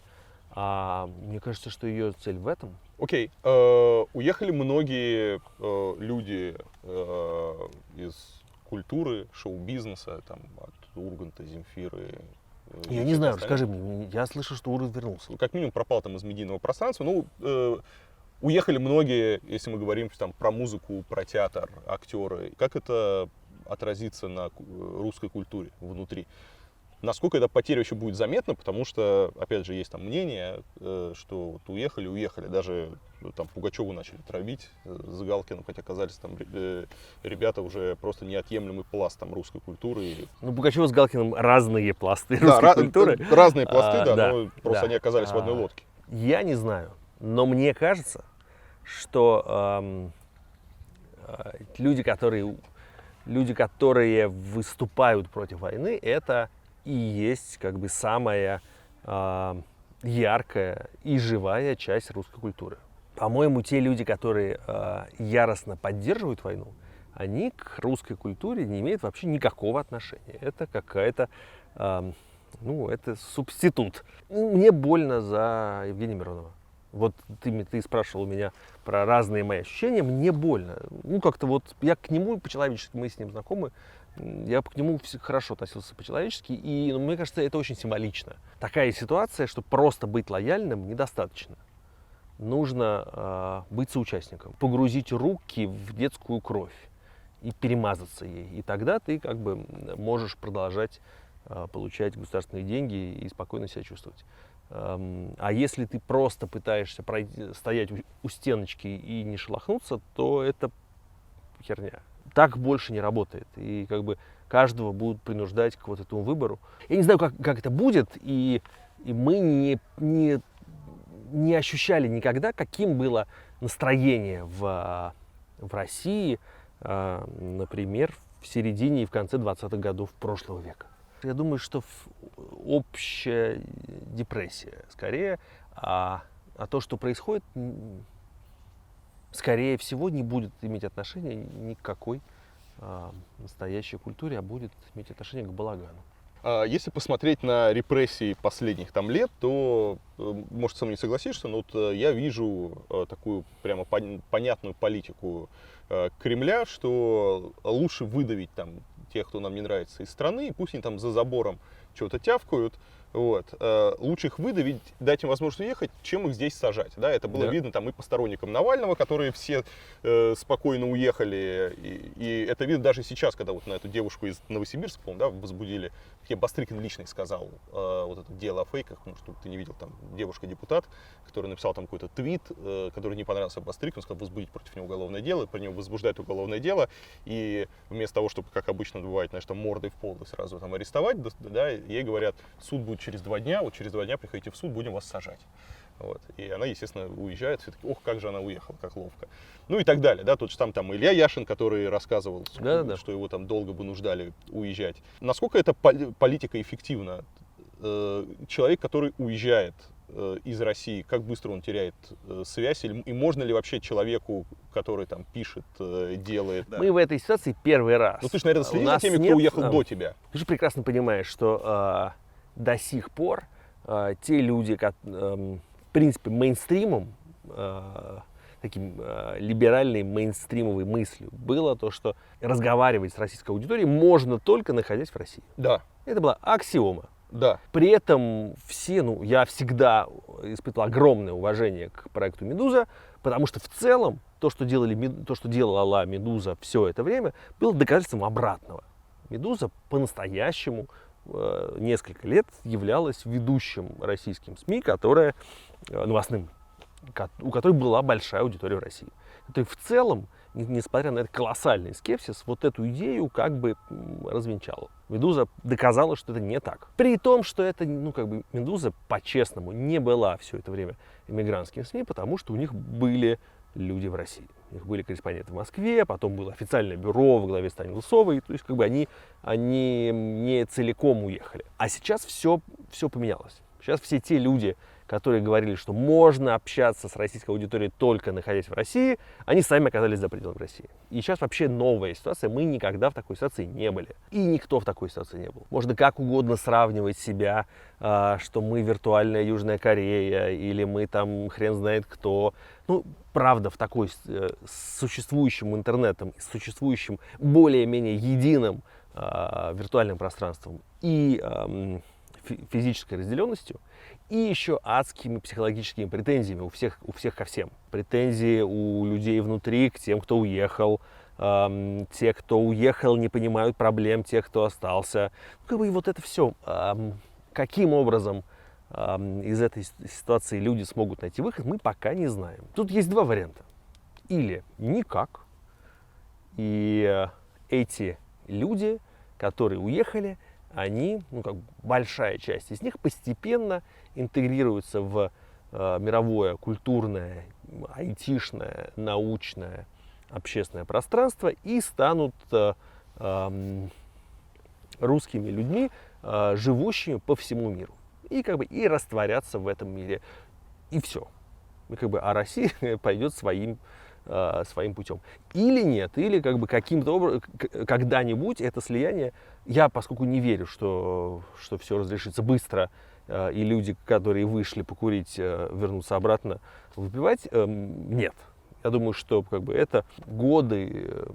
А мне кажется, что ее цель в этом. Окей. Уехали многие люди из культуры, шоу-бизнеса, там, от Урганта, Земфиры. Я не знаю, расскажи мне. Я слышал, что Ургант вернулся. Ну, как минимум пропал там из медийного пространства. Ну, уехали многие, если мы говорим там про музыку, про театр, актеры. Как это отразится на русской культуре внутри? Насколько эта потеря еще будет заметна, потому что, опять же, есть там мнение, что вот уехали, даже там Пугачеву начали травить, Галкиным, хотя оказались там ребята уже просто неотъемлемый пласт там русской культуры. Ну, Пугачева с Галкиным разные пласты Да, русской культуры. разные пласты, да, да, но просто да. они оказались в одной лодке. Я не знаю, но мне кажется, что люди, которые выступают против войны, это и есть как бы самая яркая и живая часть русской культуры. По-моему, те люди, которые яростно поддерживают войну, они к русской культуре не имеют вообще никакого отношения. Это какая-то, ну, это субститут. Мне больно за Евгения Миронова. Вот ты спрашивал у меня про разные мои ощущения, мне больно. Ну, как-то вот я к нему по-человечески, мы с ним знакомы, я к нему хорошо относился по-человечески, и мне кажется, это очень символично. Такая ситуация, что просто быть лояльным недостаточно. Нужно быть соучастником, погрузить руки в детскую кровь и перемазаться ей. И тогда ты как бы можешь продолжать получать государственные деньги и спокойно себя чувствовать. А если ты просто пытаешься стоять у стеночки и не шелохнуться, то это херня. Так больше не работает. И как бы каждого будут принуждать к вот этому выбору. Я не знаю, как это будет, и мы не ощущали никогда, каким было настроение в России, например, в середине и в конце 20-х годов прошлого века. Я думаю, что общая депрессия скорее, а то, что происходит, скорее всего, не будет иметь отношения ни к какой настоящей культуре, а будет иметь отношение к балагану. Если посмотреть на репрессии последних там лет, то, может, со мной не согласишься, но вот я вижу такую прямо понятную политику Кремля, что лучше выдавить там тех, кто нам не нравится, из страны, и пусть они там за забором чего-то тявкают. Вот. Лучше их выдавить, дать им возможность уехать, чем их здесь сажать. Да? Это было видно там и по сторонникам Навального, которые все спокойно уехали. И это видно даже сейчас, когда вот на эту девушку из Новосибирска, по-моему, да, возбудили. Я Бастрыкин лично сказал вот это дело о фейках, потому что ты не видел, там девушка-депутат, который написал там какой-то твит, который не понравился Бастрыкину, сказал возбудить против него уголовное дело, про него возбуждают уголовное дело. И вместо того, чтобы, как обычно бывает, знаешь, там мордой в пол и сразу там арестовать, да, ей говорят, суд будет через 2 дня, вот через 2 дня приходите в суд, будем вас сажать. Вот. И она, естественно, уезжает, все таки, ох, как же она уехала, как ловко. Ну и так далее, да, тот же там Илья Яшин, который рассказывал, что его там долго вынуждали уезжать. Насколько эта политика эффективна? Человек, который уезжает из России, как быстро он теряет связь, и можно ли вообще человеку, который там пишет, делает... Мы в этой ситуации первый раз. Ну ты же, наверное, следишь за теми, кто уехал до тебя. Ты же прекрасно понимаешь, что до сих пор те люди, в принципе, мейнстримом, таким либеральной мейнстримовой мыслью было то, что разговаривать с российской аудиторией можно только находясь в России. Да. Это была аксиома. Да. При этом все, я всегда испытывал огромное уважение к проекту «Медуза», потому что в целом то, что делала «Медуза» все это время, было доказательством обратного. «Медуза» по-настоящему несколько лет являлась ведущим российским СМИ, новостным, у которой была большая аудитория в России. То есть в целом, несмотря на этот колоссальный скепсис, вот эту идею как бы развенчала. «Медуза» доказала, что это не так. При том, что это, «Медуза» по-честному не была все это время эмигрантским СМИ, потому что у них были люди в России. У них были корреспонденты в Москве, потом было официальное бюро во главе с Таней Лысовой, то есть они не целиком уехали. А сейчас все поменялось. Сейчас все те люди, которые говорили, что можно общаться с российской аудиторией только находясь в России, они сами оказались за пределами России. И сейчас вообще новая ситуация, мы никогда в такой ситуации не были. И никто в такой ситуации не был. Можно как угодно сравнивать себя, что мы виртуальная Южная Корея, или мы там хрен знает кто. Правда, в такой с существующим интернетом, с существующим более-менее единым виртуальным пространством и физической разделенностью, и еще адскими психологическими претензиями у всех ко всем. Претензии у людей внутри к тем, кто уехал. Те, кто уехал, не понимают проблем тех, кто остался. И вот это все. Каким образом из этой ситуации люди смогут найти выход, мы пока не знаем. Тут есть два варианта. Или никак. И эти люди, которые уехали, они, большая часть из них постепенно интегрируются в мировое культурное, айтишное, научное, общественное пространство и станут русскими людьми, живущими по всему миру. И растворятся в этом мире. И все. А Россия пойдет своим путем. Или нет, или каким-то образом, когда-нибудь это слияние, я, поскольку не верю, что все разрешится быстро, и люди, которые вышли покурить, вернутся обратно выпивать, нет. Я думаю, что это годы,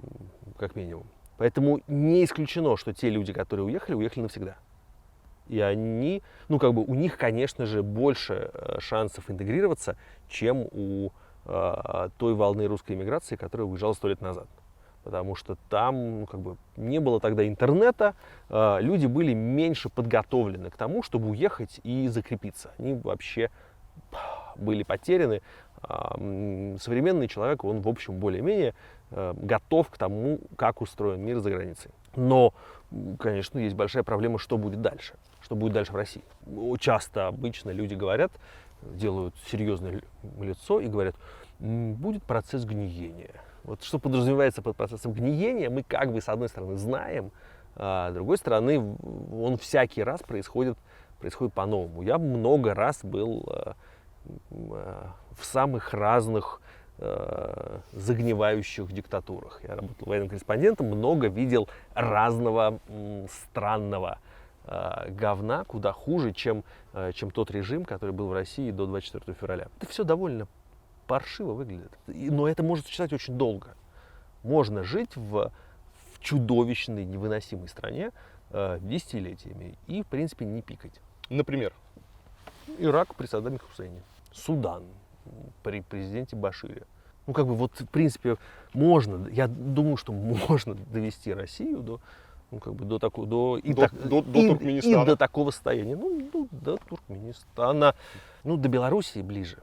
как минимум. Поэтому не исключено, что те люди, которые уехали навсегда. И они, у них, конечно же, больше шансов интегрироваться, чем у той волны русской эмиграции, которая уезжала 100 лет назад. Потому что там не было тогда интернета, люди были меньше подготовлены к тому, чтобы уехать и закрепиться. Они вообще были потеряны. Современный человек, он, в общем, более-менее готов к тому, как устроен мир за границей. Но, конечно, есть большая проблема, что будет дальше. Что будет дальше в России. Часто, обычно люди говорят, делают серьезное лицо и говорят, будет процесс гниения. Вот что подразумевается под процессом гниения, мы с одной стороны знаем, а с другой стороны он всякий раз происходит по-новому. Я много раз был в самых разных загнивающих диктатурах. Я работал военным корреспондентом, много видел разного странного говна, куда хуже, чем тот режим, который был в России до 24 февраля. Это все довольно паршиво выглядит. Но это может существовать очень долго. Можно жить в чудовищной, невыносимой стране десятилетиями и, в принципе, не пикать. Например? Ирак при Саддаме Хусейне. Судан при президенте Башире. В принципе, можно, я думаю, что можно довести Россию до Туркменистана. И до такого состояния. До Туркменистана. До Белоруссии ближе.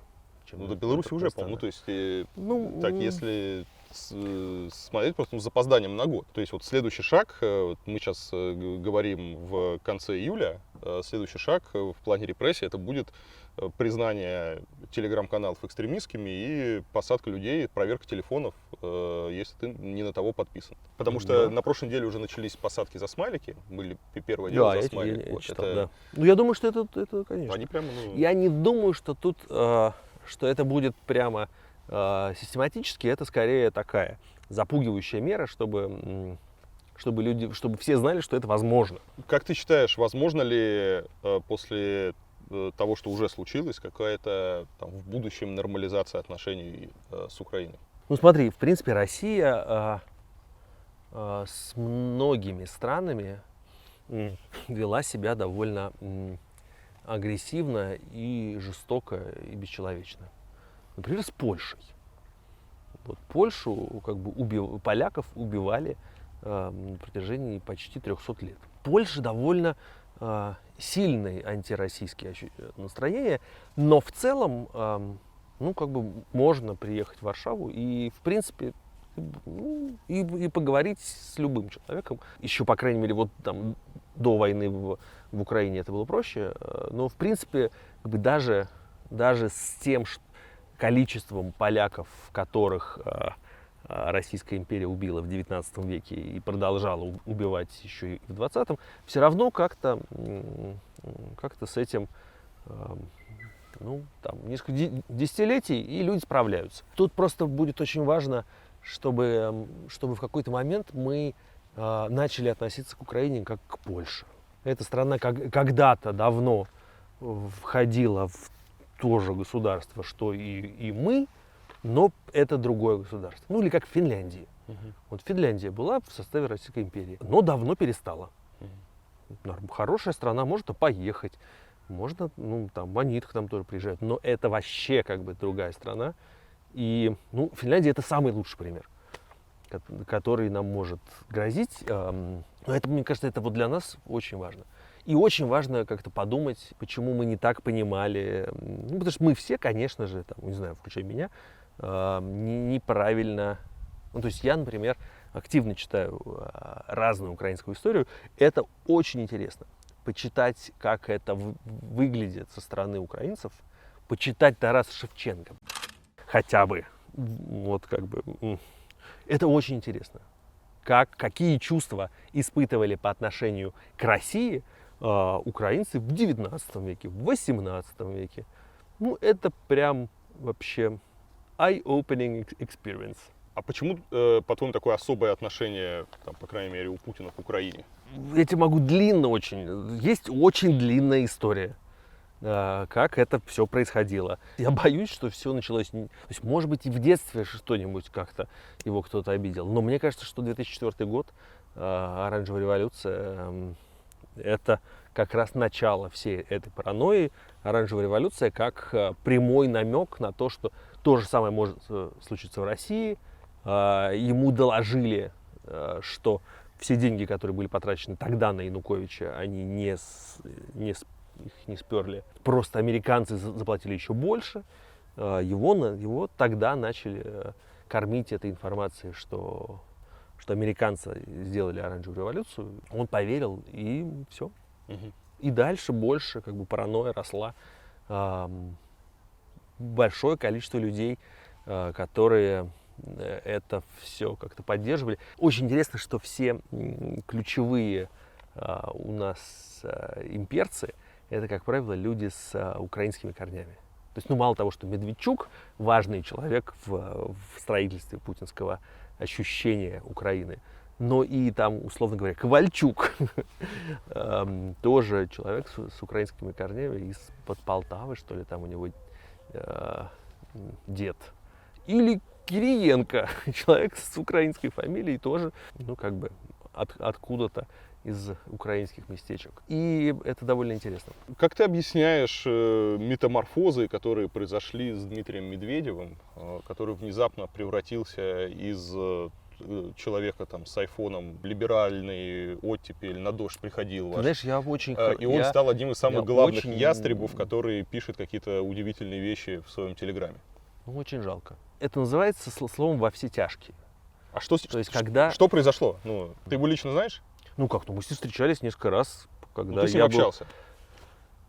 До Беларуси уже, по-моему. То есть, если смотреть просто с запозданием на год. То есть, следующий шаг, мы сейчас говорим в конце июля, следующий шаг в плане репрессий, это будет признание телеграм-каналов экстремистскими и посадка людей, проверка телефонов, если ты не на того подписан. Потому что на прошлой неделе уже начались посадки за смайлики, были первое дело за смайлики. Я читал, да. Я думаю, что это конечно. Они прямо, Я не думаю, что тут, что это будет прямо систематически, это скорее такая запугивающая мера, чтобы все знали, что это возможно. Как ты считаешь, возможно ли после того, что уже случилось, какая-то в будущем нормализация отношений с Украиной? Смотри, в принципе, Россия с многими странами вела себя довольно агрессивно и жестоко и бесчеловечно. Например, с Польшей. Вот Польшу, как бы поляков убивали на протяжении почти 300 лет. Польша довольно сильные антироссийские настроения, но в целом, ну, как бы можно приехать в Варшаву и, в принципе, и поговорить с любым человеком. Еще, по крайней мере, вот там до войны в Украине это было проще, но, в принципе, как бы даже с тем количеством поляков, которых Российская империя убила в 19 веке и продолжала убивать еще и в 20-м, все равно как-то с этим, ну, там, несколько десятилетий, и люди справляются. Тут просто будет очень важно, чтобы в какой-то момент мы начали относиться к Украине как к Польше. Эта страна когда-то давно входила в то же государство, что и мы, но это другое государство. Ну или как в Финляндии. Вот Финляндия была в составе Российской империи, но давно перестала. Хорошая страна, можно поехать, можно, ну там, Манитх там тоже приезжают, но это вообще как бы другая страна. И, ну, Финляндия это самый лучший пример, который нам может грозить. Но это, мне кажется, это вот для нас очень важно. И очень важно как-то подумать, почему мы не так понимали. Ну, потому что мы все, конечно же, там, не знаю, включая меня, неправильно. Ну, то есть я, например, активно читаю разную украинскую историю. Это очень интересно. Почитать, как это выглядит со стороны украинцев, почитать Тараса Шевченко хотя бы. Вот как бы. Это очень интересно. Какие чувства испытывали по отношению к России украинцы в 19 веке, в 18 веке. Ну, это прям вообще eye-opening experience. А почему, по-твоему, такое особое отношение, там, по крайней мере, у Путина к Украине? Я тебе могу длинно очень. Есть очень длинная история, как это все происходило. Я боюсь, что все началось. То есть, может быть, и в детстве что-нибудь как-то его кто-то обидел. Но мне кажется, что 2004 год, оранжевая революция, это как раз начало всей этой паранойи. Оранжевая революция как прямой намек на то, что то же самое может случиться в России. Ему доложили, что все деньги, которые были потрачены тогда на Януковича, они их не сперли. Просто американцы заплатили еще больше. Его тогда начали кормить этой информацией, что американцы сделали оранжевую революцию. Он поверил, и все. И дальше больше как бы паранойя росла. Большое количество людей, которые это все как-то поддерживали. Очень интересно, что все ключевые у нас имперцы, это, как правило, люди с украинскими корнями. То есть, ну, мало того, что Медведчук важный человек в строительстве путинского ощущения Украины, но и там, условно говоря, Ковальчук, тоже человек с украинскими корнями, из-под Полтавы, что ли, там у него дед. Или Кириенко, человек с украинской фамилией, тоже, ну, как бы, откуда-то из украинских местечек. И это довольно интересно. Как ты объясняешь метаморфозы, которые произошли с Дмитрием Медведевым, который внезапно превратился из человека там с айфоном, либеральный оттепель, на дождь приходил ваш. Знаешь, я очень... И он стал одним из самых главных очень... ястребов, который пишет какие-то удивительные вещи в своем телеграме. Ну, очень жалко. Это называется словом «во все тяжкие». А что, То есть, когда... что произошло? Ну, ты его лично знаешь? Ну как, ну мы с ним встречались несколько раз, когда ты с ним общался?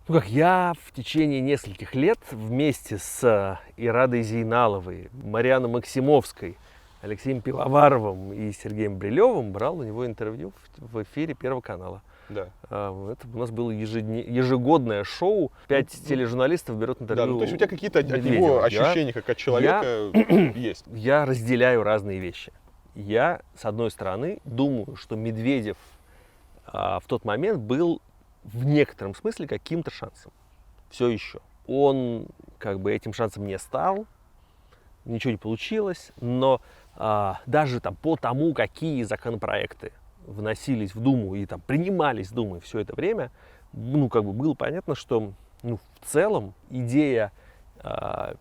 Ну как, я в течение нескольких лет вместе с Ирадой Зейналовой, Марианой Максимовской, Алексеем Пивоваровым и Сергеем Брилевым брал у него интервью в эфире Первого канала. Да. Это у нас было ежегодное шоу. 5 тележурналистов берут интервью. Да, ну, то есть у тебя какие-то от Медведева. него ощущения, как от человека, есть? Я разделяю разные вещи. Я, с одной стороны, думаю, что Медведев в тот момент был в некотором смысле каким-то шансом. Все еще. Он как бы этим шансом не стал, ничего не получилось, но даже там, по тому, какие законопроекты вносились в Думу и там принимались Думой все это время, ну, как бы было понятно, что, ну, в целом идея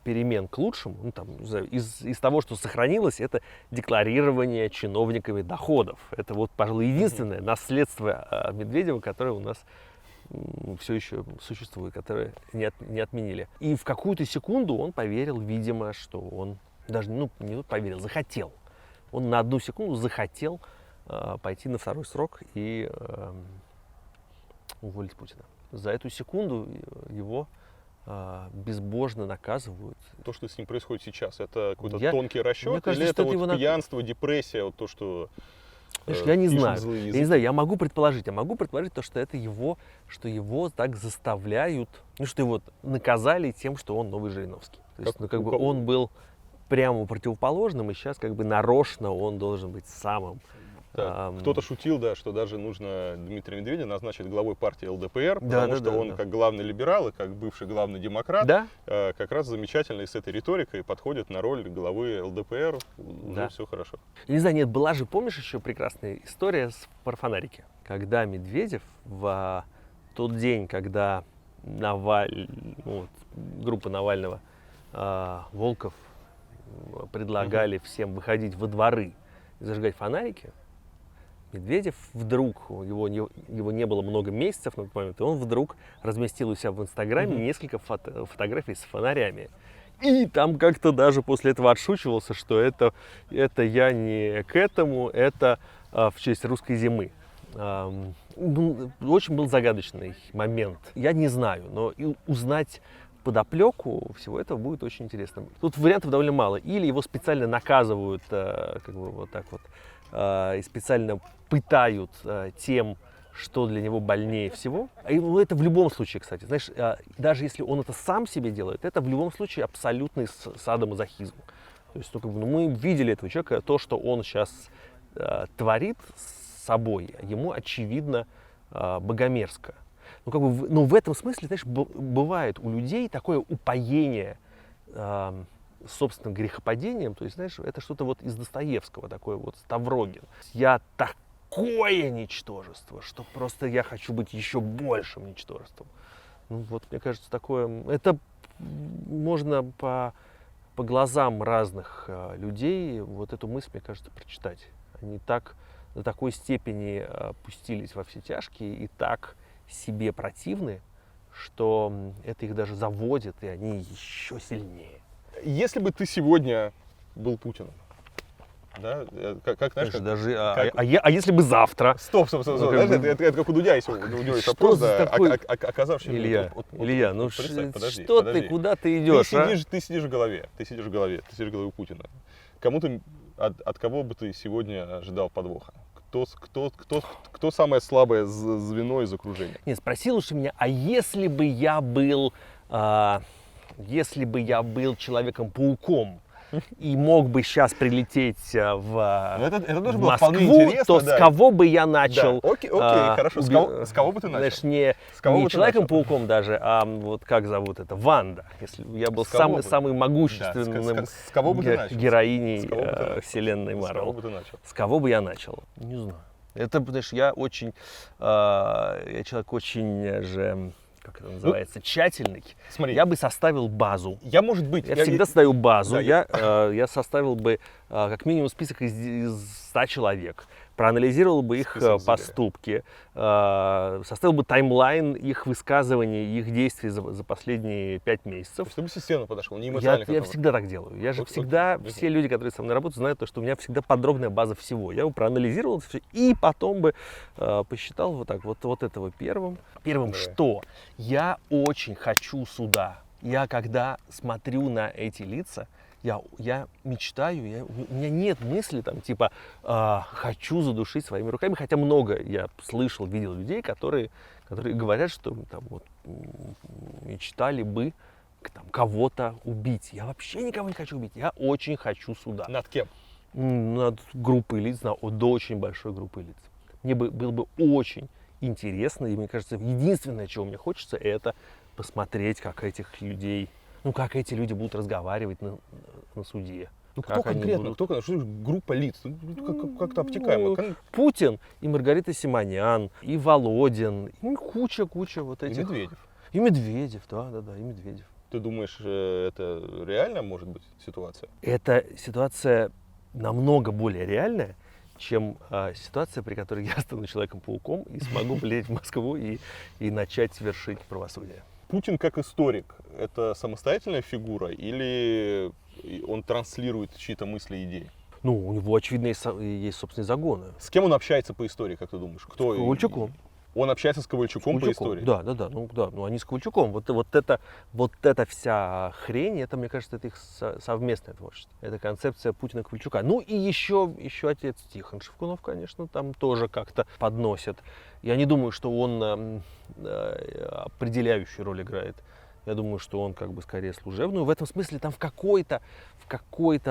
перемен к лучшему, ну, там, из того, что сохранилось, это декларирование чиновниками доходов. Это вот, пожалуй, единственное наследство Медведева, которое у нас все еще существует, которое не отменили. И в какую-то секунду он поверил, видимо, что он даже, ну, не поверил, захотел. Он на одну секунду захотел пойти на второй срок и уволить Путина. За эту секунду его безбожно наказывают. То, что с ним происходит сейчас, это какой-то Мне тонкий расчет, кажется, или что это это вот его пьянство, депрессия, вот то, что Знаешь, я не пишут знаю. злые Я не языки? знаю, я могу предположить то, что это его, что его так заставляют, ну, что его наказали тем, что он новый Жириновский. То есть, Как ну, как у бы кого? он был прямо противоположным, и сейчас как бы нарочно он должен быть самым. Да. Кто-то шутил, да, что даже нужно Дмитрия Медведева назначить главой партии ЛДПР, Да, потому да, что да, он да. как главный либерал и как бывший главный демократ Да? как раз замечательно и с этой риторикой подходит на роль главы ЛДПР. Уже Да. все хорошо. Я не знаю, нет, была же, помнишь, еще прекрасная история про фонарики, когда Медведев в тот день, когда группа Навального, Волков предлагали всем выходить во дворы и зажигать фонарики, Медведев вдруг, его не было много месяцев на тот момент, и он вдруг разместил у себя в Инстаграме несколько фотографий с фонарями. И там как-то даже после этого отшучивался, что это я не к этому, это в честь русской зимы. Очень был загадочный момент. Я не знаю, но и узнать подоплеку всего этого будет очень интересно. Тут вариантов довольно мало. Или его специально наказывают, как бы вот так вот, и специально пытают тем, что для него больнее всего. И это в любом случае, кстати, знаешь, даже если он это сам себе делает, это в любом случае абсолютный садомазохизм. То есть, ну, как бы, мы видели этого человека, то, что он сейчас творит с собой, ему очевидно богомерзко. Ну, как бы, ну, в этом смысле, знаешь, бывает у людей такое упоение собственным грехопадением, то есть, знаешь, это что-то вот из Достоевского, такое вот Ставрогин. Я такое ничтожество, что просто я хочу быть еще большим ничтожеством. Ну, вот, мне кажется, такое, это можно по глазам разных людей вот эту мысль, мне кажется, прочитать. Они так, до такой степени пустились во все тяжкие и так себе противны, что это их даже заводит, и они еще сильнее. Если бы ты сегодня был Путиным, да, как знаешь, Даже, как- а если бы завтра? Стоп, Ну, как знаешь, бы- это как у Дудя есть, у него есть Что вопрос, за да, такой- оказавшись... Илья, Илья, ну представь, подожди, что подожди. ты, куда ты идешь? Ты сидишь в голове у Путина. Кому ты, от кого бы ты сегодня ожидал подвоха? Кто самое слабое звено из окружения? Нет, спросил уж меня, а если бы я был Человеком-пауком и мог бы сейчас прилететь в Это тоже в было вполне Москву, интересно, то да. с кого бы я начал? Да, окей, хорошо. С кого бы ты начал? Знаешь, не С кого бы ты Человеком-пауком даже, а вот как зовут это, Ванда. Если бы я был С кого бы? самый могущественным Да, с кого бы ты начал? героиней С кого бы ты начал? вселенной С кого Марвел. бы ты начал? С кого бы я начал? Не знаю. Это, знаешь, я человек очень же, как это называется, тщательный. Смотри, Я бы составил базу. я, может быть... Я всегда создаю базу. Да, Я составил бы как минимум список из 100 человек, проанализировал бы их Список Зыбина. поступки, составил бы таймлайн их высказываний, их действий за последние 5 месяцев. Чтобы системно подошел, не Я эмоционально. к этому. всегда так делаю. Я же Вот, всегда, вот, все люди, которые со мной работают, знают, что у меня всегда подробная база всего. Я бы проанализировал это все и потом бы посчитал вот так, вот этого первым. Первым Да. что? Я очень хочу суда. Я когда смотрю на эти лица, я мечтаю, у меня нет мысли там типа хочу задушить своими руками, хотя много я слышал, видел людей, которые говорят, что там вот мечтали бы там, кого-то убить. Я вообще никого не хочу убить, я очень хочу суда. Над кем? Над группой лиц, до очень большой группы лиц. Мне было бы очень интересно, и мне кажется, единственное, чего мне хочется, это посмотреть, как этих людей, как эти люди будут разговаривать на суде. Ну Как кто они конкретно? будут? Что значит группа лиц? Ну, как-то обтекаемо. Путин и Маргарита Симонян, и Володин, и куча вот И этих. Медведев. И Медведев, да, и Медведев. Ты думаешь, это реально может быть ситуация? Эта ситуация намного более реальная, чем ситуация, при которой я стану Человеком-пауком и смогу полететь в Москву и начать вершить правосудие. Путин как историк — это самостоятельная фигура или он транслирует чьи-то мысли и идеи? Ну, у него, очевидно, есть собственные загоны. С кем он общается по истории, как ты думаешь? Кто? С Ковальчуком. Он общается с Ковальчуком по истории? Да, ну они с Ковальчуком. Вот эта вся хрень, это, мне кажется, это их совместное творчество. Это концепция Путина и Ковальчука. Ну и еще отец Тихон Шевкунов, конечно, там тоже как-то подносит. Я не думаю, что он определяющую роль играет. Я думаю, что он как бы скорее служебную. В этом смысле там в какой-то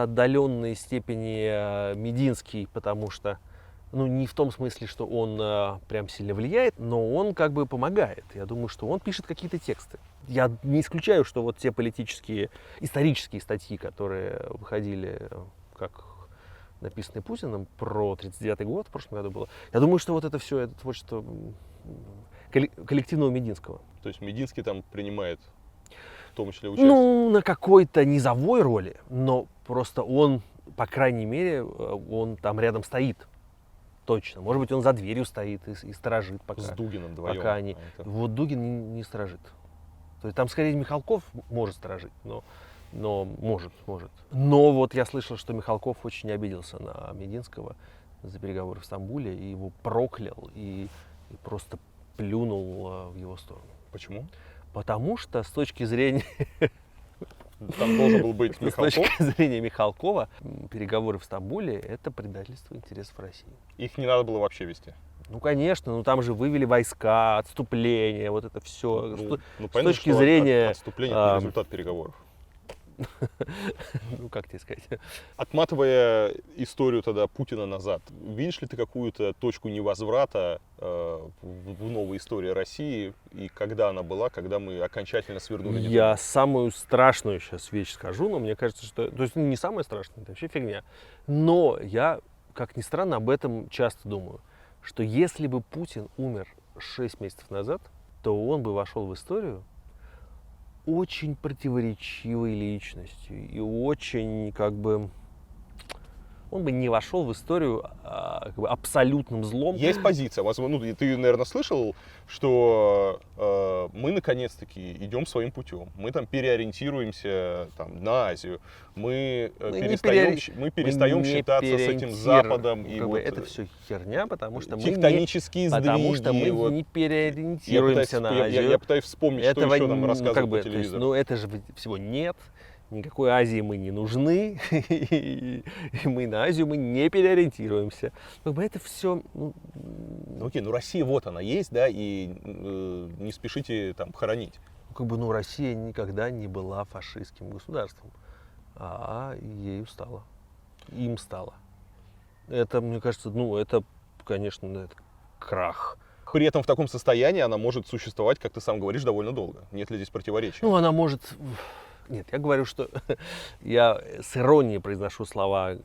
отдаленной степени Мединский, потому что ну, не в том смысле, что он прям сильно влияет, но он как бы помогает. Я думаю, что он пишет какие-то тексты. Я не исключаю, что вот те политические, исторические статьи, которые выходили, как написанные Путиным, про 1939 год, в прошлом году было, я думаю, что вот это все, это творчество коллективного Мединского. То есть Мединский там принимает в том числе участие? Ну, на какой-то низовой роли, но просто он, по крайней мере, он там рядом стоит. Точно. Может быть, он за дверью стоит и сторожит пока. С Дугиным вдвоем. Пока они... Вот Дугин не сторожит. То есть там скорее Михалков может сторожить, но может. Но вот я слышал, что Михалков очень обиделся на Мединского за переговоры в Стамбуле, и его проклял, и просто плюнул в его сторону. Почему? Потому что с точки зрения... Там должен был быть С Михалков. точки зрения Михалкова, переговоры в Стамбуле – это предательство интересов России. Их не надо было вообще вести. Ну, конечно, ну там же вывели войска, отступление, вот это все. Ну, С понятно, точки что зрения... отступление — это не результат переговоров. Ну, как тебе сказать? Отматывая историю тогда Путина назад, видишь ли ты какую-то точку невозврата в новой истории России, и когда она была, когда мы окончательно свернули? Я самую страшную сейчас вещь скажу, но мне кажется, что... То есть не самое страшное, это вообще фигня. Но я, как ни странно, об этом часто думаю, что если бы Путин умер 6 месяцев назад, то он бы вошел в историю очень противоречивой личностью и очень как бы он бы не вошел в историю как бы абсолютным злом. Есть позиция, возможно, ну, ты, наверное, слышал, что мы наконец-таки идем своим путем, мы там переориентируемся там, на Азию, мы перестаем считаться с этим Западом. И как вот, бы это все херня, потому что тектонические сдвиги. Потому что мы вот. не переориентируемся на Азию. Я пытаюсь вспомнить, этого, что еще нам рассказывают как бы, по телевизору. Ну это же всего нет. Никакой Азии мы не нужны, и мы на Азию мы не переориентируемся. Как бы это все... Ну окей, ну Россия вот она есть, да, и не спешите там хоронить. Как бы, ну, Россия никогда не была фашистским государством, а ею стала, им стало. Это, мне кажется, ну, это, конечно, это крах. При этом в таком состоянии она может существовать, как ты сам говоришь, довольно долго. Нет ли здесь противоречия? Ну, она может... Нет, я говорю, что я с иронией произношу слово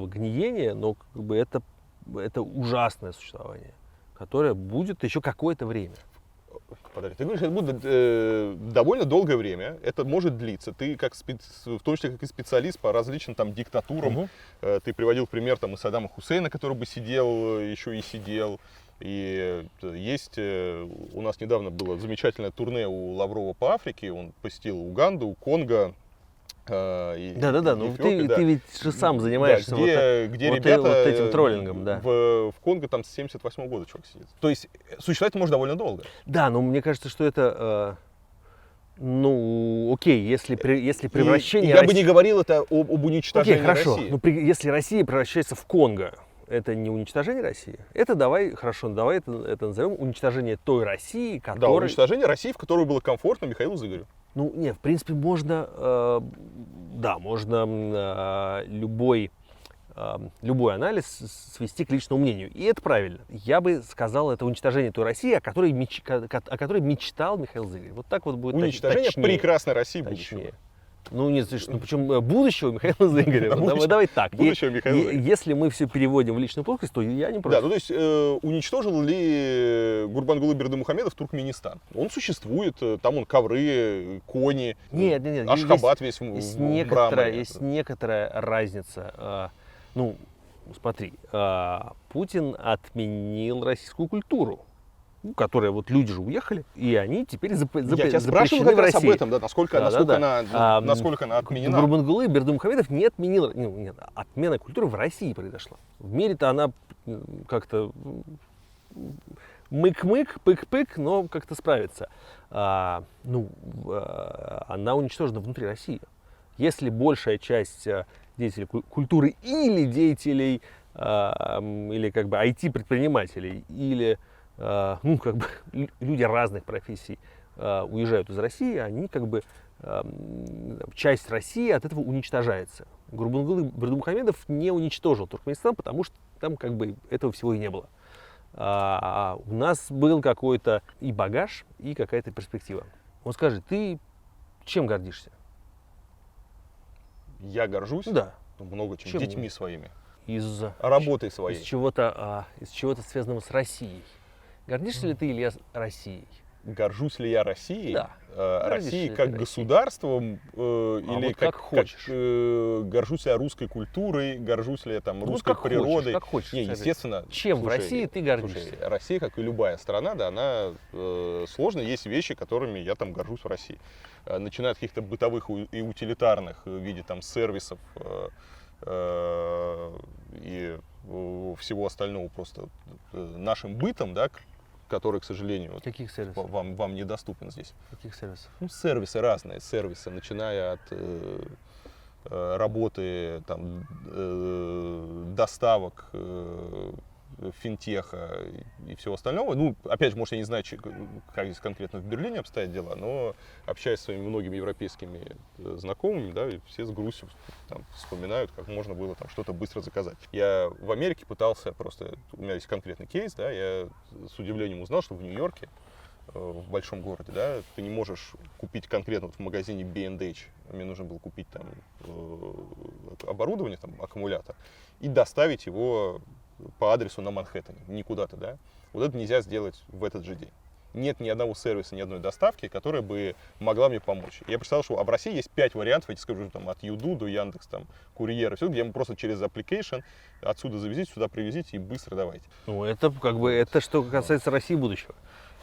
гниение, но как бы это ужасное существование, которое будет еще какое-то время. Подожди, ты говоришь, это будет довольно долгое время, это может длиться. Ты как в том числе как и специалист по различным там диктатурам, ты приводил пример там и Саддама Хусейна, который бы сидел, еще и сидел. И есть, у нас недавно было замечательное турне у Лаврова по Африке, он посетил Уганду, Конго. Да-да-да, ну ты ведь же сам занимаешься где ребята этим троллингом, да. В Конго там с 78 года чувак сидит. То есть существовать может довольно долго. Да, но мне кажется, что это... Ну, окей, если превращение... Я бы не говорил это об уничтожении хорошо. России. Ну, если Россия превращается в Конго, это не уничтожение России. Это давай это назовем уничтожение той России, которая... Да, уничтожение России, в которой было комфортно Михаилу Зыгорю. Ну, нет, в принципе, можно любой анализ свести к личному мнению. И это правильно. Я бы сказал, это уничтожение той России, о которой мечтал Михаил Зыгорь. Вот так вот будет уничтожение точнее. прекрасной России будущего. Ну, нет, слушай, ну причем будущего Михаила Зыгорева. Давай так. Будущего Михаила Зыгорева. Если мы все переводим в личную плоскость, то я не Да, против. ну то есть уничтожил ли Гурбангулы Бердымухамедов Туркменистан? Он существует, там он ковры, кони, Нет. Ашхабад весь Есть в некоторая, мраморе. есть некоторая разница. Ну, смотри, Путин отменил российскую культуру, ну, которая вот люди же уехали, и они теперь Я тебя запрещены спрашиваю в как раз России. об этом, да, насколько Да. насколько она отменена. Гурбангулы Бердымухамедов не отменил, нет, отмена культуры в России произошла. В мире-то она как-то мык-мык, пык-пык, но как-то справится. Она уничтожена внутри России. Если большая часть деятелей культуры или деятелей, или как бы IT-предпринимателей, или люди разных профессий уезжают из России, они как бы часть России от этого уничтожается. Гурбангулы Бердымухамедов не уничтожил Туркменистан, потому что там как бы этого всего и не было. У нас был какой-то и багаж, и какая-то перспектива. Вот скажи, ты чем гордишься? Я горжусь Да. много чем, Чем? детьми своими, Из работой своей. из чего-то связанного с Россией. Гордишься ли ты, Илья, Россией? Горжусь ли я Россией? Да. Гордишься Россией ли как ты государством или вот как хочешь. горжусь ли я русской культурой, горжусь ли я там Ну, русской как природой? Как хочешь. Не, скажи. естественно. Чем в слушай, России ты гордишься? Слушай, Россия, как и любая страна, да, она сложная. Есть вещи, которыми я там горжусь в России. Начиная от каких-то бытовых и утилитарных в виде там сервисов и всего остального просто нашим бытом, да, который, к сожалению, вот, Каких сервисов? вам недоступен здесь. Каких сервисов? Ну, сервисы разные, начиная от работы там, доставок, финтеха и всего остального. Ну, опять же, может, я не знаю, как здесь конкретно в Берлине обстоят дела, но общаясь с своими многими европейскими знакомыми, да, и все с грустью там, вспоминают, как можно было там что-то быстро заказать. Я в Америке пытался просто, у меня есть конкретный кейс, да, я с удивлением узнал, что в Нью-Йорке, в большом городе, да, ты не можешь купить конкретно вот в магазине B&H, мне нужно было купить там оборудование, там, аккумулятор, и доставить его по адресу на Манхэттене, не куда-то, да. Вот это нельзя сделать в этот же день. Нет ни одного сервиса, ни одной доставки, которая бы могла мне помочь. Я представил, что в России есть 5 вариантов, я тебе скажу, там, от Юду до Яндекс, там, Курьера, все, где мы просто через application отсюда завезите, сюда привезите и быстро давайте. Ну, это как бы, это что касается России будущего.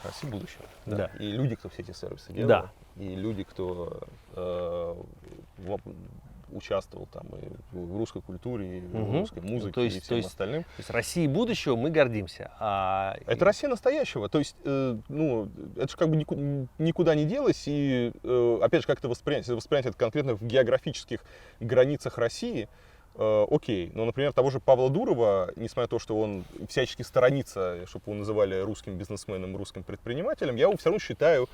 Россия будущего. Да. И люди, кто все эти сервисы делал, Да. и люди, кто участвовал там и в русской культуре, и в русской музыке, То есть- и всем остальным. То есть Россией будущего мы гордимся. Это Россия настоящего. То есть, ну, это же как бы никуда не делось. И, опять же, как это воспринять? Если воспринять это конкретно в географических границах России, окей. Но, например, того же Павла Дурова, несмотря на то, что он всячески сторонится, чтобы его называли русским бизнесменом, русским предпринимателем, я его все равно считаю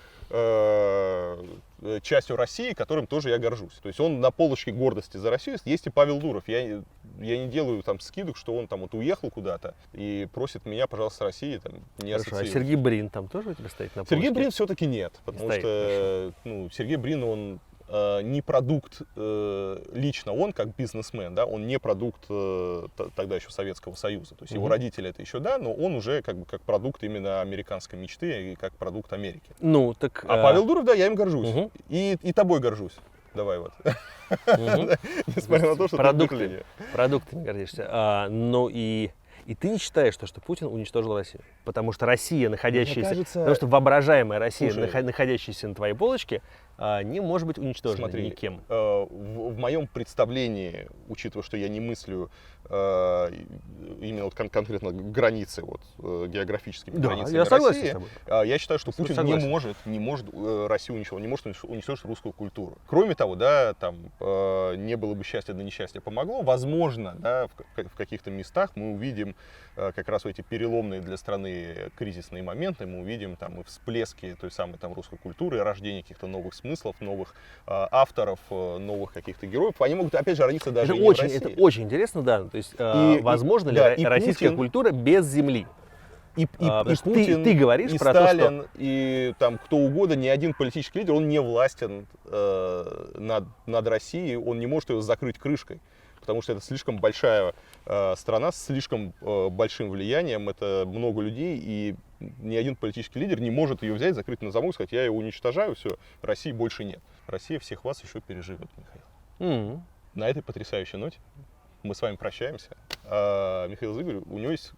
частью России, которым тоже я горжусь. То есть он на полочке гордости за Россию есть и Павел Дуров. Я не делаю там скидок, что он там вот уехал куда-то и просит меня, пожалуйста, с Россией там, не Хорошо, а ассоциировать. Сергей Брин там тоже у тебя стоит на Сергей полочке? Брин все-таки нет, потому Стоит, что ну, Сергей Брин, он не продукт лично он как бизнесмен, да, он не продукт тогда еще Советского Союза. То есть его родители это еще да, но он уже как бы как продукт именно американской мечты и как продукт Америки. Ну, так... А Павел Дуров, да, я им горжусь. Мгм. И тобой горжусь. Давай вот. Несмотря на то, что ты в Берлине. Продуктами гордишься. Ну и ты не считаешь, что Путин уничтожил Россию? Потому что Россия, находящаяся... кажется- Потому что воображаемая Россия, Слушай. находящаяся на твоей полочке, не может быть уничтожена Смотри, никем. в моем представлении, учитывая, что я не мыслю именно вот конкретно границы, вот, географическими Да, границами я согласен России, с тобой. я считаю, что Путин Согласен. не может Россию уничтожить, он не может уничтожить русскую культуру. Кроме того, да, там не было бы счастья, да несчастье помогло. Возможно, да, в каких-то местах мы увидим как раз в эти переломные для страны кризисные моменты, мы увидим там и всплески той самой там русской культуры, и рождение каких-то новых смыслов, новых авторов, новых каких-то героев. Они могут, опять же, родиться даже Это и не в России. очень интересно, да. То есть, возможно ли да, и российская Путин- культура без земли? Потому что ты говоришь и про то, что- Сталин, и там кто угодно, ни один политический лидер, он не властен над Россией, он не может ее закрыть крышкой. Потому что это слишком большая страна с слишком большим влиянием, это много людей, и ни один политический лидер не может ее взять, закрыть на замок и сказать, я ее уничтожаю, все, России больше нет. Россия всех вас еще переживет, Михаил. Мгм. На этой потрясающей ноте мы с вами прощаемся. Михаил Зыгорь, у него есть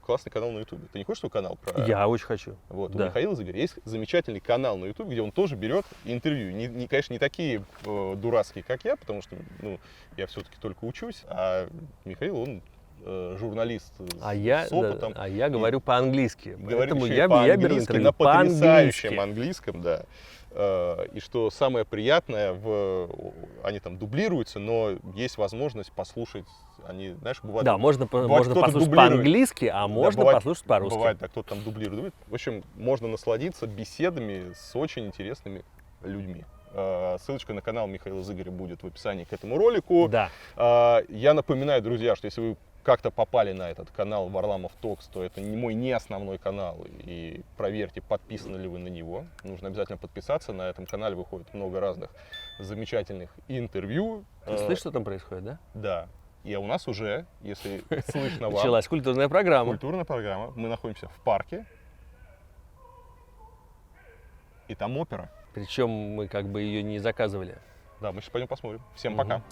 классный канал на Ютубе. Ты не хочешь свой канал про... Я очень хочу. Вот, Да. у Михаила Зыгоря есть замечательный канал на YouTube, где он тоже берет интервью. Конечно, не такие дурацкие, как я, потому что я все-таки только учусь, а Михаил, он журналист с опытом. А я говорю по-английски. Говорит Поэтому еще и я беру по-английски, интервью на потрясающем по-английски. английском, да. И что самое приятное, они там дублируются, но есть возможность послушать, они, знаешь, бывает... Да, можно бывает, кто-то послушать дублирует. по-английски, а Да, можно бывает- послушать по-русски. Бывает, да, кто-то там дублирует. В общем, можно насладиться беседами с очень интересными людьми. Ссылочка на канал Михаила Зыгоря будет в описании к этому ролику. Да. Я напоминаю, друзья, что если вы как-то попали на этот канал Варламов Токс, то это не основной канал. И проверьте, подписаны ли вы на него. Нужно обязательно подписаться. На этом канале выходит много разных замечательных интервью. Ты слышишь, что там происходит, да? Да. И у нас уже, если слышно вам, Началась культурная программа. культурная программа. Мы находимся в парке. И там опера. Причем мы как бы ее не заказывали. Да, мы сейчас пойдем посмотрим. Всем Мгм. пока.